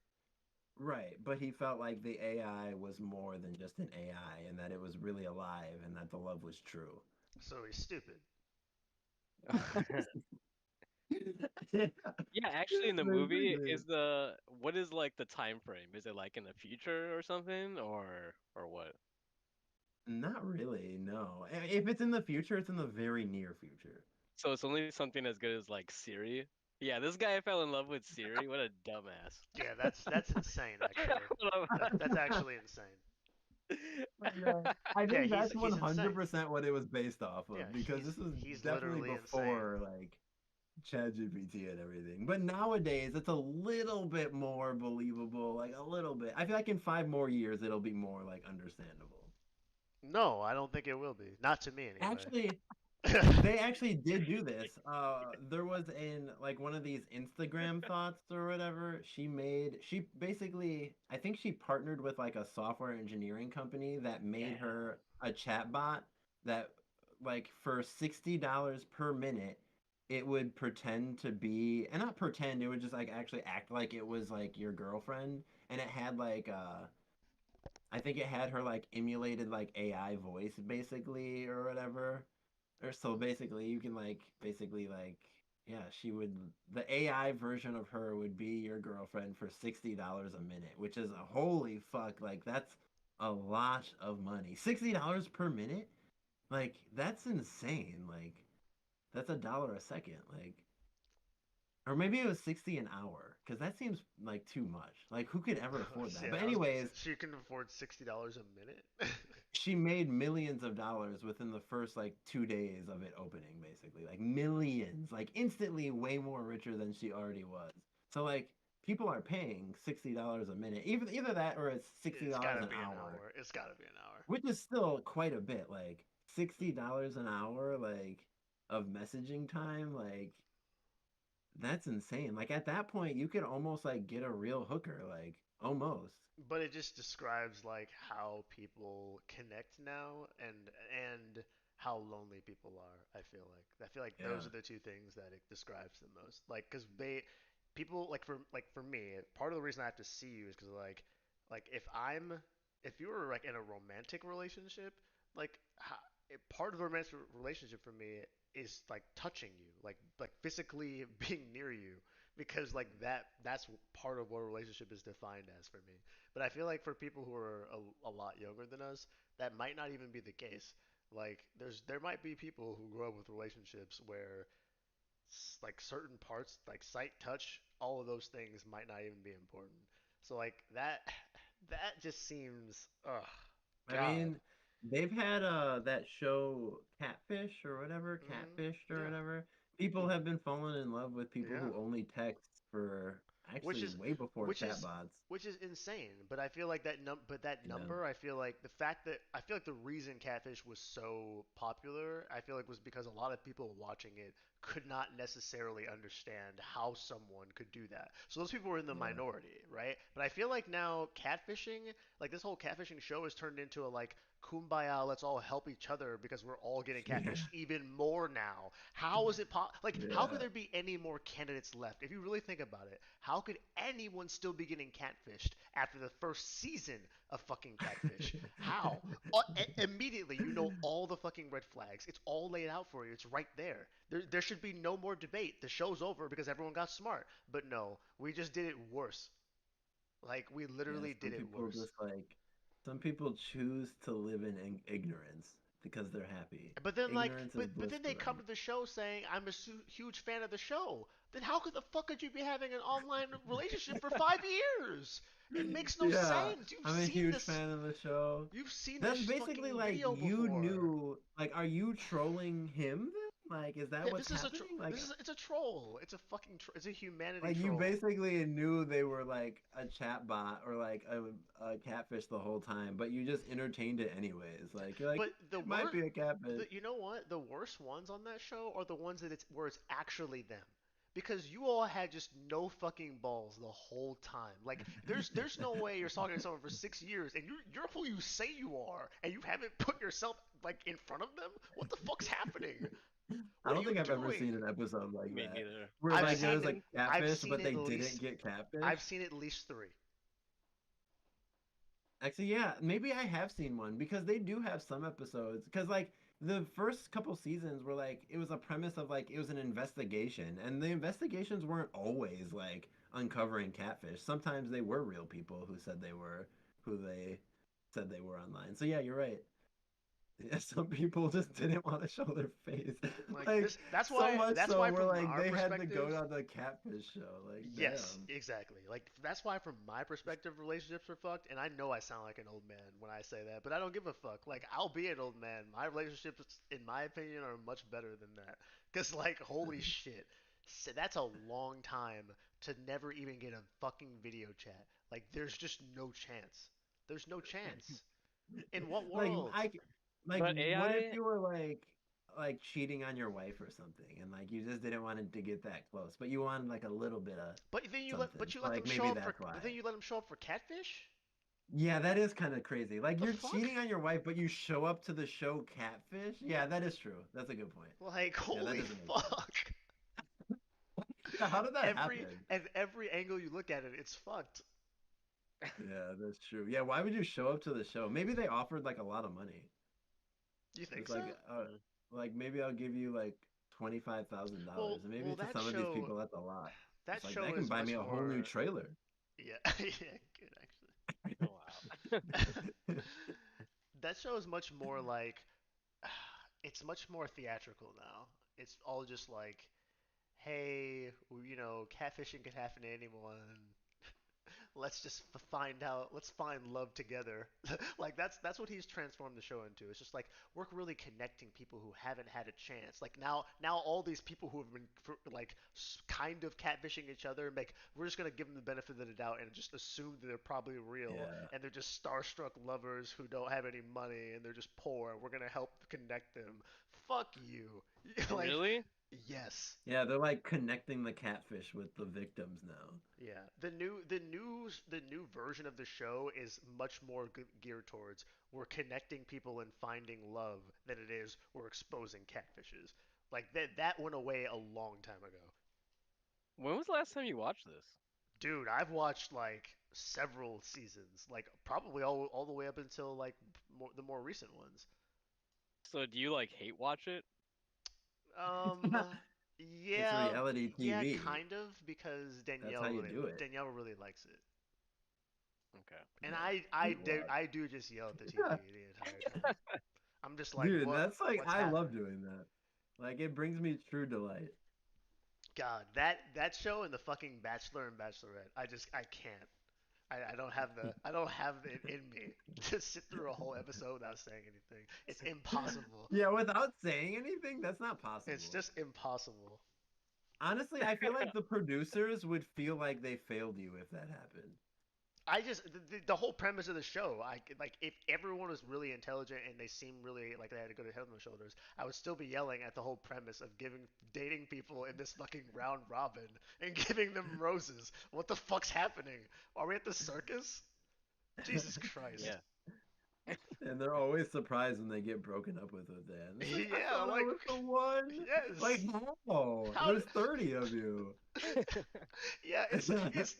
Right, but he felt like the AI was more than just an AI and that it was really alive and that the love was true. so he's stupid. Yeah, actually, in the movie, Basically. is the what is like the time frame? Is it like in the future or something, or what? Not really, no. If it's in the future, it's in the very near future. So it's only something as good as like Siri. Yeah, this guy fell in love with Siri. What a dumbass. Yeah, that's insane. Actually, that's actually insane. I Yeah, think that's he's insane. 100% what it was based off Yeah, of because this was he's definitely literally insane. before like ChatGPT and everything. But nowadays it's a little bit more believable, like a little bit. I feel like in 5 more years it'll be more like understandable. No, I don't think it will be. Not to me anyway. Actually, they actually did do this. There was in like one of these Instagram thoughts or whatever. She basically, I think she partnered with like a software engineering company that made Yeah. her a chatbot that, like, for $60 per minute, it would pretend to be, and not pretend, it would just like actually act like it was like your girlfriend, and it had like I think it had her like emulated like AI voice basically or whatever. Or so basically you can like basically like yeah, she would the AI version of her would be your girlfriend for $60 a minute, which is a holy fuck, like that's a lot of money. $60 per minute? Like that's insane. Like that's $1 a second. Like or maybe it was 60 an hour because that seems like too much. Like who could ever afford that? Yeah, But I was gonna say anyways, she can afford $60 a minute. she made millions of dollars within the first like 2 days of it opening, basically. Like millions, like instantly way more richer than she already was. So like people are paying $60 a minute, either that or it's sixty It's dollars gotta an be an hour, hour. It's gotta be an hour. which is still quite a bit. Like $60 an hour, like of messaging time, like that's insane. Like at that point, you could almost like get a real hooker, like almost. But it just describes like how people connect now and how lonely people are. I feel like Yeah. those are the two things that it describes the most. Like, cause they people like for me, part of the reason I have to see you is because like if you were like in a romantic relationship, like part of the romantic relationship for me is like touching you, like physically being near you, because like that's part of what a relationship is defined as for me. But I feel like for people who are a lot younger than us, that might not even be the case. Like there might be people who grow up with relationships where like certain parts, like sight, touch, all of those things might not even be important. So like that just seems, ugh, I mean, God. they've had that show Catfish or whatever, Hmm. Catfished or Yeah. whatever. People have been falling in love with people Yeah. who only text for which actually is way before which is chatbots. which is insane. But I feel like that Yeah. number, I feel like the fact that I feel like the reason Catfish was so popular, I feel like was because a lot of people watching it could not necessarily understand how someone could do that. So those people were in the Yeah. minority, right? But I feel like now catfishing, like this whole catfishing show has turned into a like kumbaya, let's all help each other because we're all getting Yeah. catfished even more now. How is it like how could Yeah. there be any more candidates left? If you really think about it, how could anyone still be getting catfished after the first season of fucking Catfish? How? Immediately, you know all the fucking red flags. It's all laid out for you. It's right there. There should be no more debate. The show's over because everyone got smart. But no, we just did it worse. Like, we Yeah, literally did some it people worse. just like some people choose to live in ignorance because they're happy. But then, like, Ignorance is but bliss then for they come them. to the show saying, I'm a huge fan of the show. Then how could the fuck could you be having an online relationship for 5 years? It makes no Yeah, sense. You've I'm a seen huge this. fan of the show. You've seen That's this basically fucking like video you before. knew, like, are you trolling him then? Like, is that Yeah, what's happening? it's a troll. It's a fucking it's a humanity Like you troll. basically knew they were like a chat bot or like a catfish the whole time, but you just entertained it anyways. Like you're like, But the it might worst, be a catfish. you know what? The worst ones on that show are the ones that it's where it's actually them. Because you all had just no fucking balls the whole time. Like there's no way you're talking to someone for 6 years and you're who you say you are and you haven't put yourself like in front of them. What the fuck's happening? I What are don't you think I've ever doing? seen an episode like Me that neither. where I've like there seen was like I've catfish, seen but at they didn't least get I've catfish. seen at least three. Actually, yeah, maybe I have seen one because they do have some episodes. Because like the first couple seasons were like it was a premise of like it was an investigation, and the investigations weren't always like uncovering catfish. Sometimes they were real people who said they were who they said they were online. So yeah, you're right. Yeah, some people just didn't want to show their face. Like Like this that's so why much that's so why we're from like our they had to go perspective. on the catfish show. Like Yes, damn. exactly. Like that's why from my perspective relationships are fucked and I know I sound like an old man when I say that, but I don't give a fuck. Like I'll be an old man. My relationships in my opinion are much better than that. Cuz like holy shit. That's a long time to never even get a fucking video chat. Like there's just no chance. There's no chance. In what like world? I like But what if AI, you were like cheating on your wife or something and like you just didn't want it to get that close, but you wanted like a little bit of something. But you let them Like show maybe up for that's why. but then you let them show up for catfish? Yeah, that is kind of crazy. Like The you're fuck? cheating on your wife, but you show up to the show Catfish. Yeah, that is true. That's a good point. Like Yeah, that holy doesn't make sense. fuck. Yeah, how did that every happen? and every angle you look at it, it's fucked. Yeah, that's true. Yeah, why would you show up to the show? Maybe they offered like a lot of money. You think It's so? mm, like maybe I'll give you like $25,000, and maybe Well, to that some of these show people that's a lot. that It's like show that can is buy me much a whole new more. trailer. Yeah, yeah, good oh wow. actually. That show is much more like it's much more theatrical now. It's all just like, hey, catfishing can happen to anyone. Let's just find out. Let's find love together. Like that's what he's transformed the show into. It's just like we're really connecting people who haven't had a chance. Like now all these people who have been like kind of catfishing each other, like we're just gonna give them the benefit of the doubt and just assume that they're probably real Yeah. and they're just starstruck lovers who don't have any money and they're just poor. And we're gonna help connect them. Fuck you. Like Really? yes. Yeah, they're like connecting the catfish with the victims now. Yeah, the new version of the show is much more geared towards we're connecting people and finding love than it is we're exposing catfishes. Like that went away a long time ago. When was the last time you watched this? Dude, I've watched like several seasons, like probably all the way up until like the more recent ones. So do you like hate watch it? Um, It's yeah, reality yeah, TV. kind of because That's how you do it. Danielle really likes it. Okay. And Yeah. I do just yell at the TV the entire time. I'm just like, Dude, that's like what's I happening? love doing that. Like it brings me true delight. God, that show and the fucking Bachelor and Bachelorette, I can't. I don't have it in me. Just sit through a whole episode without saying anything. It's impossible. Yeah, without saying anything, that's not possible. It's just impossible. Honestly, I feel like the producers would feel like they failed you if that happened. I just the whole premise of the show. Like if everyone was really intelligent and they seemed really like they had a good head on their shoulders, I would still be yelling at the whole premise of dating people in this fucking round robin and giving them roses. What the fuck's happening? Are we at the circus? Jesus Christ. Yeah. And they're always surprised when they get broken up with at the end. It's like, Yeah, I thought I like- was the one. Yes. Like, how? How There's did- 30 of you. Yeah, it's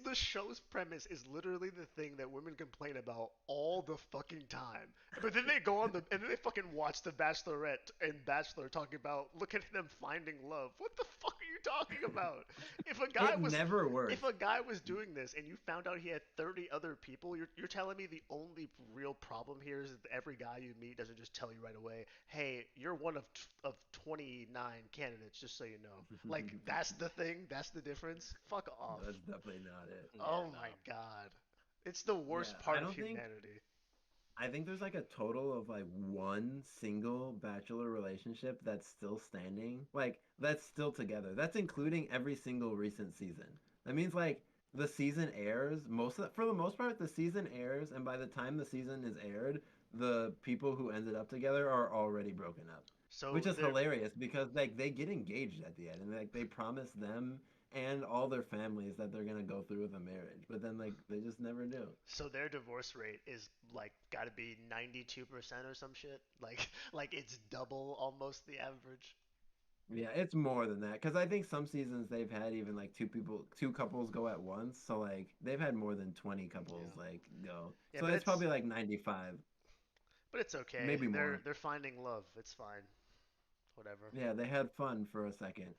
the show's premise is literally the thing that women complain about all the fucking time. But then they go on and then they fucking watch The Bachelorette and Bachelor talking about look at them finding love. What the fuck are you talking about? If a guy It was never works. if a guy was doing this and you found out he had 30 other people, you're telling me the only real problem here is that every guy you meet doesn't just tell you right away, "Hey, you're one of 29 candidates, just so you know." Like that's the thing, that's the difference. Fuck off. That's definitely not it. Oh Yeah, my no. god. It's the worst Yeah, part I of don't think- humanity. I think there's like a total of like one single bachelor relationship that's still standing. Like, that's still together. That's including every single recent season. That means like the season airs, for the most part, the season airs, and by the time the season is aired, the people who ended up together are already broken up. So Which is they're- hilarious because like they get engaged at the end and like they promise them and all their families that they're gonna go through with a marriage, but then like they just never do. So their divorce rate is like got to be 92% or some shit. Like it's double almost the average. Yeah, it's more than that because I think some seasons they've had even like two couples go at once, so like they've had more than 20 couples Yeah. like go. Yeah, So but it's probably like 95. But it's okay. Maybe they're more. they're finding love. It's fine. Whatever. Yeah, they had fun for a second.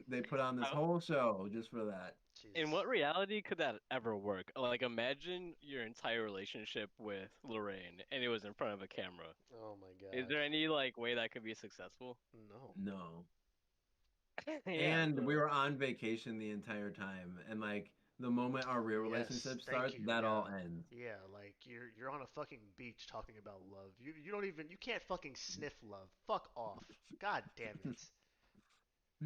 They put on this How- whole show just for that. In Jesus. what reality could that ever work? Like, imagine your entire relationship with Lorraine, and it was in front of a camera. Oh my god. Is there any like way that could be successful? No. No. Yeah, And so- we were on vacation the entire time, and like the moment our real Yes, relationship thank starts, you, that yeah. all ends. Yeah, like you're on a fucking beach talking about love. You don't even you can't fucking sniff love. Fuck off. God damn it.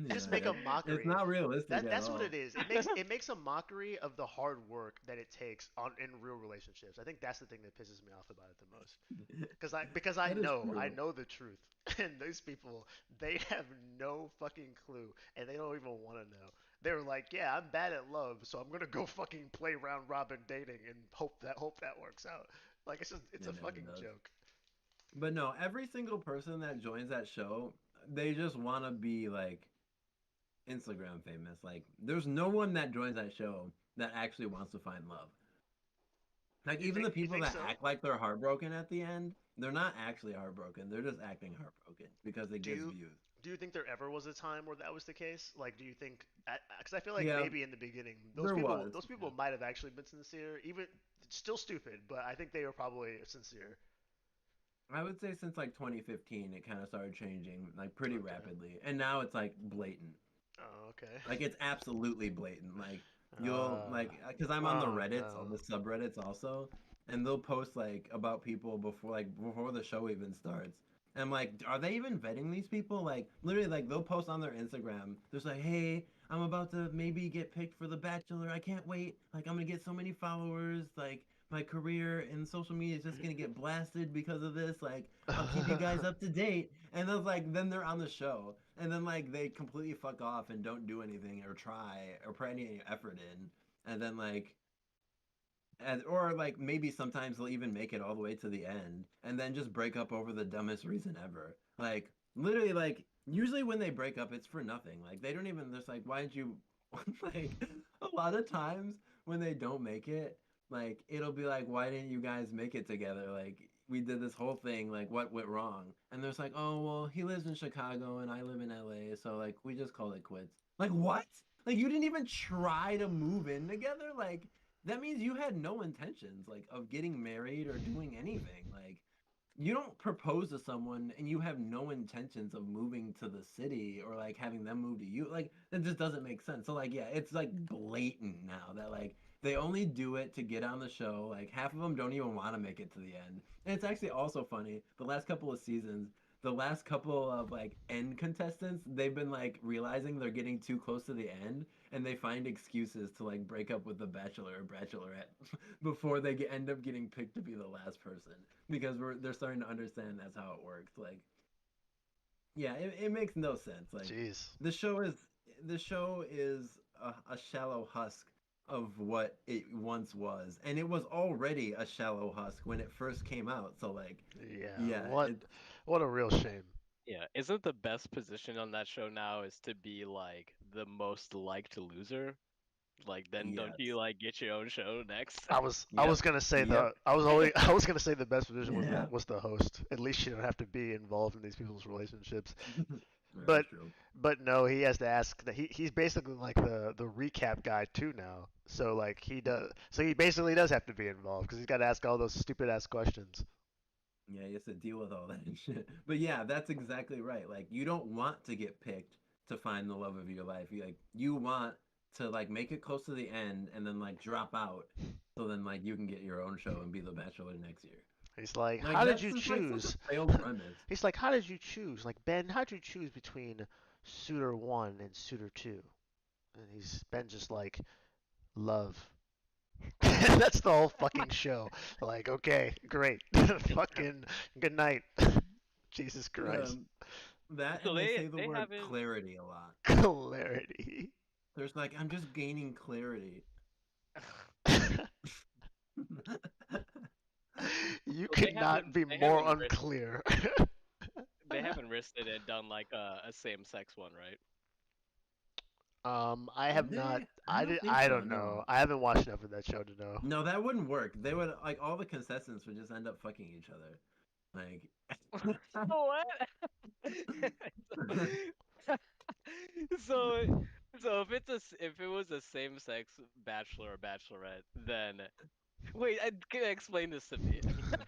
Just make a mockery. It's not realistic That's at what all. it is. It makes a mockery of the hard work that it takes in real relationships. I think that's the thing that pisses me off about it the most. Because I That is know true. I know the truth, and these people they have no fucking clue, and they don't even want to know. They're like, yeah, I'm bad at love, so I'm gonna go fucking play round robin dating and hope that works out. Like it's It a never fucking does. joke. But no, every single person that joins that show, they just want to be like Instagram famous. Like, there's no one that joins that show that actually wants to find love. Like, You even the think- you people think that so? act like they're heartbroken at the end, they're not actually heartbroken. They're just acting heartbroken because it Do gets you- views. Do you think there ever was a time where that was the case? Like, do you think? Because I feel like Yeah, maybe in the beginning, there was, those people yeah. might have actually been sincere. Even still stupid, but I think they were probably sincere. I would say since like 2015, it kind of started changing like pretty Okay. rapidly, and now it's like blatant. Oh, okay. Like it's absolutely blatant. Like you'll like because I'm on the oh, Reddits, no. on the subreddits also, and they'll post like about people before the show even starts. And I'm like, are they even vetting these people? Like literally, like they'll post on their Instagram, just like, hey, I'm about to maybe get picked for The Bachelor. I can't wait. Like I'm gonna get so many followers. Like my career in social media is just gonna get blasted because of this. Like I'll keep you guys up to date. And then they're on the show, and then like they completely fuck off and don't do anything or try or put any effort in, and then like, or like maybe sometimes they'll even make it all the way to the end, and then just break up over the dumbest reason ever. Like literally, like usually when they break up, it's for nothing. Like they don't even just like why didn't you like a lot of times when they don't make it, like it'll be like why didn't you guys make it together? Like we did this whole thing, like what went wrong? And there's like, oh well, he lives in Chicago and I live in LA, so like we just call it quits. Like what? Like you didn't even try to move in together? Like that means you had no intentions like of getting married or doing anything. Like you don't propose to someone and you have no intentions of moving to the city or like having them move to you. Like that just doesn't make sense. So like yeah, it's like blatant now that like they only do it to get on the show. Like half of them don't even want to make it to the end. And it's actually also funny. The last couple of seasons, the last couple of like end contestants, they've been like realizing they're getting too close to the end, and they find excuses to like break up with the bachelor or bachelorette before they end up getting picked to be the last person because they're starting to understand that's how it works. Like, yeah, it makes no sense. Like, Jeez. the show is the show is a shallow husk of what it once was, and it was already a shallow husk when it first came out. So like, Yeah. yeah, What a real shame. Yeah, isn't the best position on that show now is to be like the most liked loser? Like then don't yes, you like get your own show next? I yep, was gonna say yep, I was gonna say the best position yeah. was the host. At least you don't have to be involved in these people's relationships. That's But true. no, he has to ask that he's basically like the recap guy too now. So like he basically does have to be involved because he's got to ask all those stupid ass questions. Yeah, you have to deal with all that shit. But yeah, that's exactly right. Like you don't want to get picked to find the love of your life. You want to like make it close to the end and then like drop out so then like you can get your own show and be the bachelor next year. He's like, Like how did that's you just like such a choose? failed premise. He's like, how did you choose? Like Ben, how'd you choose between suitor one and suitor two? And he's Ben just like love. That's the whole fucking show. Like, okay, great. Fucking good night. Jesus Christ. Um, that So and they say the they word haven't clarity a lot. Clarity. There's like I'm just gaining clarity. You so cannot be they more haven't unclear. risked it and done like a same sex one, right? I Did have not. they? I don't think I so. don't No. know. I haven't watched enough of that show to know. No, that wouldn't work. They would like all the contestants would just end up fucking each other. Like What? So so if if it was a same sex bachelor or bachelorette, then wait, can explain this to me.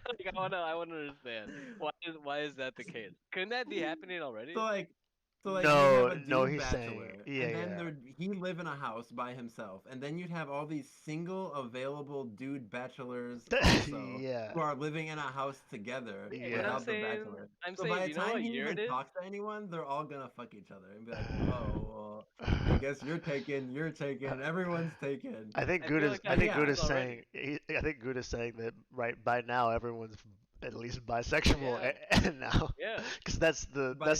Like I wanna understand. Why is that the case? Couldn't that be happening so already? like you'd have No, a no, dude he's saying, bachelor yeah, and then yeah. he'd live in a house by himself and then you'd have all these single available dude bachelors also Yeah, who are living in a house together Yeah, but yeah. without the bachelor. I'm So saying, by do the you know time what he year it even is? talks to anyone, they're all gonna fuck each other and be like, "Oh, well, I guess you're taken, everyone's taken." I feel like I that But think Good yeah, happens is saying already. I think Good is saying that right by now everyone's at least bisexual Yeah, and now yeah, because that's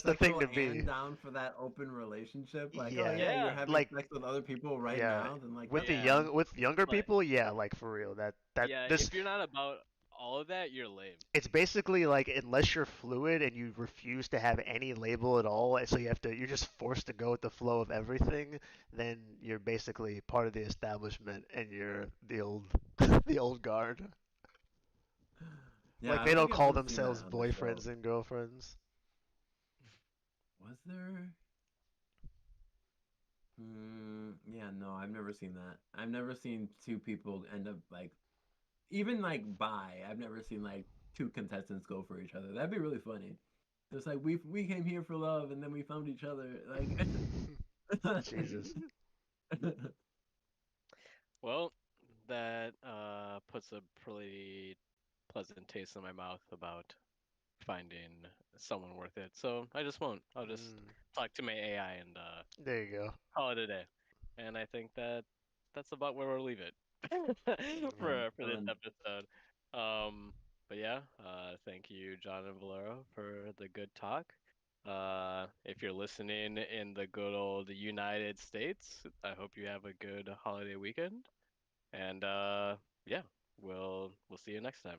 the thing bisexual to be. and down for that open relationship. Like, oh Yeah, yeah, you're yeah, having like sex with other people right yeah, now, then like with that's the yeah. fine. with younger Like, people, yeah, like for real. That yeah, this if you're not about all of that, you're lame. it's basically like unless you're fluid and you refuse to have any label at all, and so you're just forced to go with the flow of everything, then you're basically part of the establishment and you're the old the old guard. Yeah, Like I they don't don't think I've call ever seen that themselves on the show. boyfriends and girlfriends. Was there? Yeah, no, I've never seen that. I've never seen two people end up like even like bi. I've never seen like two contestants go for each other. That'd be really funny. It's like we came here for love and then we found each other. Like Jesus. Well, that puts a pretty pleasant taste in my mouth about finding someone worth it. So I just won't. I'll just Mm, talk to my AI and there you go. call it a day. And I think that's about where we'll leave it Yeah, for this fun. episode. But yeah, thank you, John and Valero, for the good talk. If you're listening in the good old United States, I hope you have a good holiday weekend. And yeah, we'll see you next time.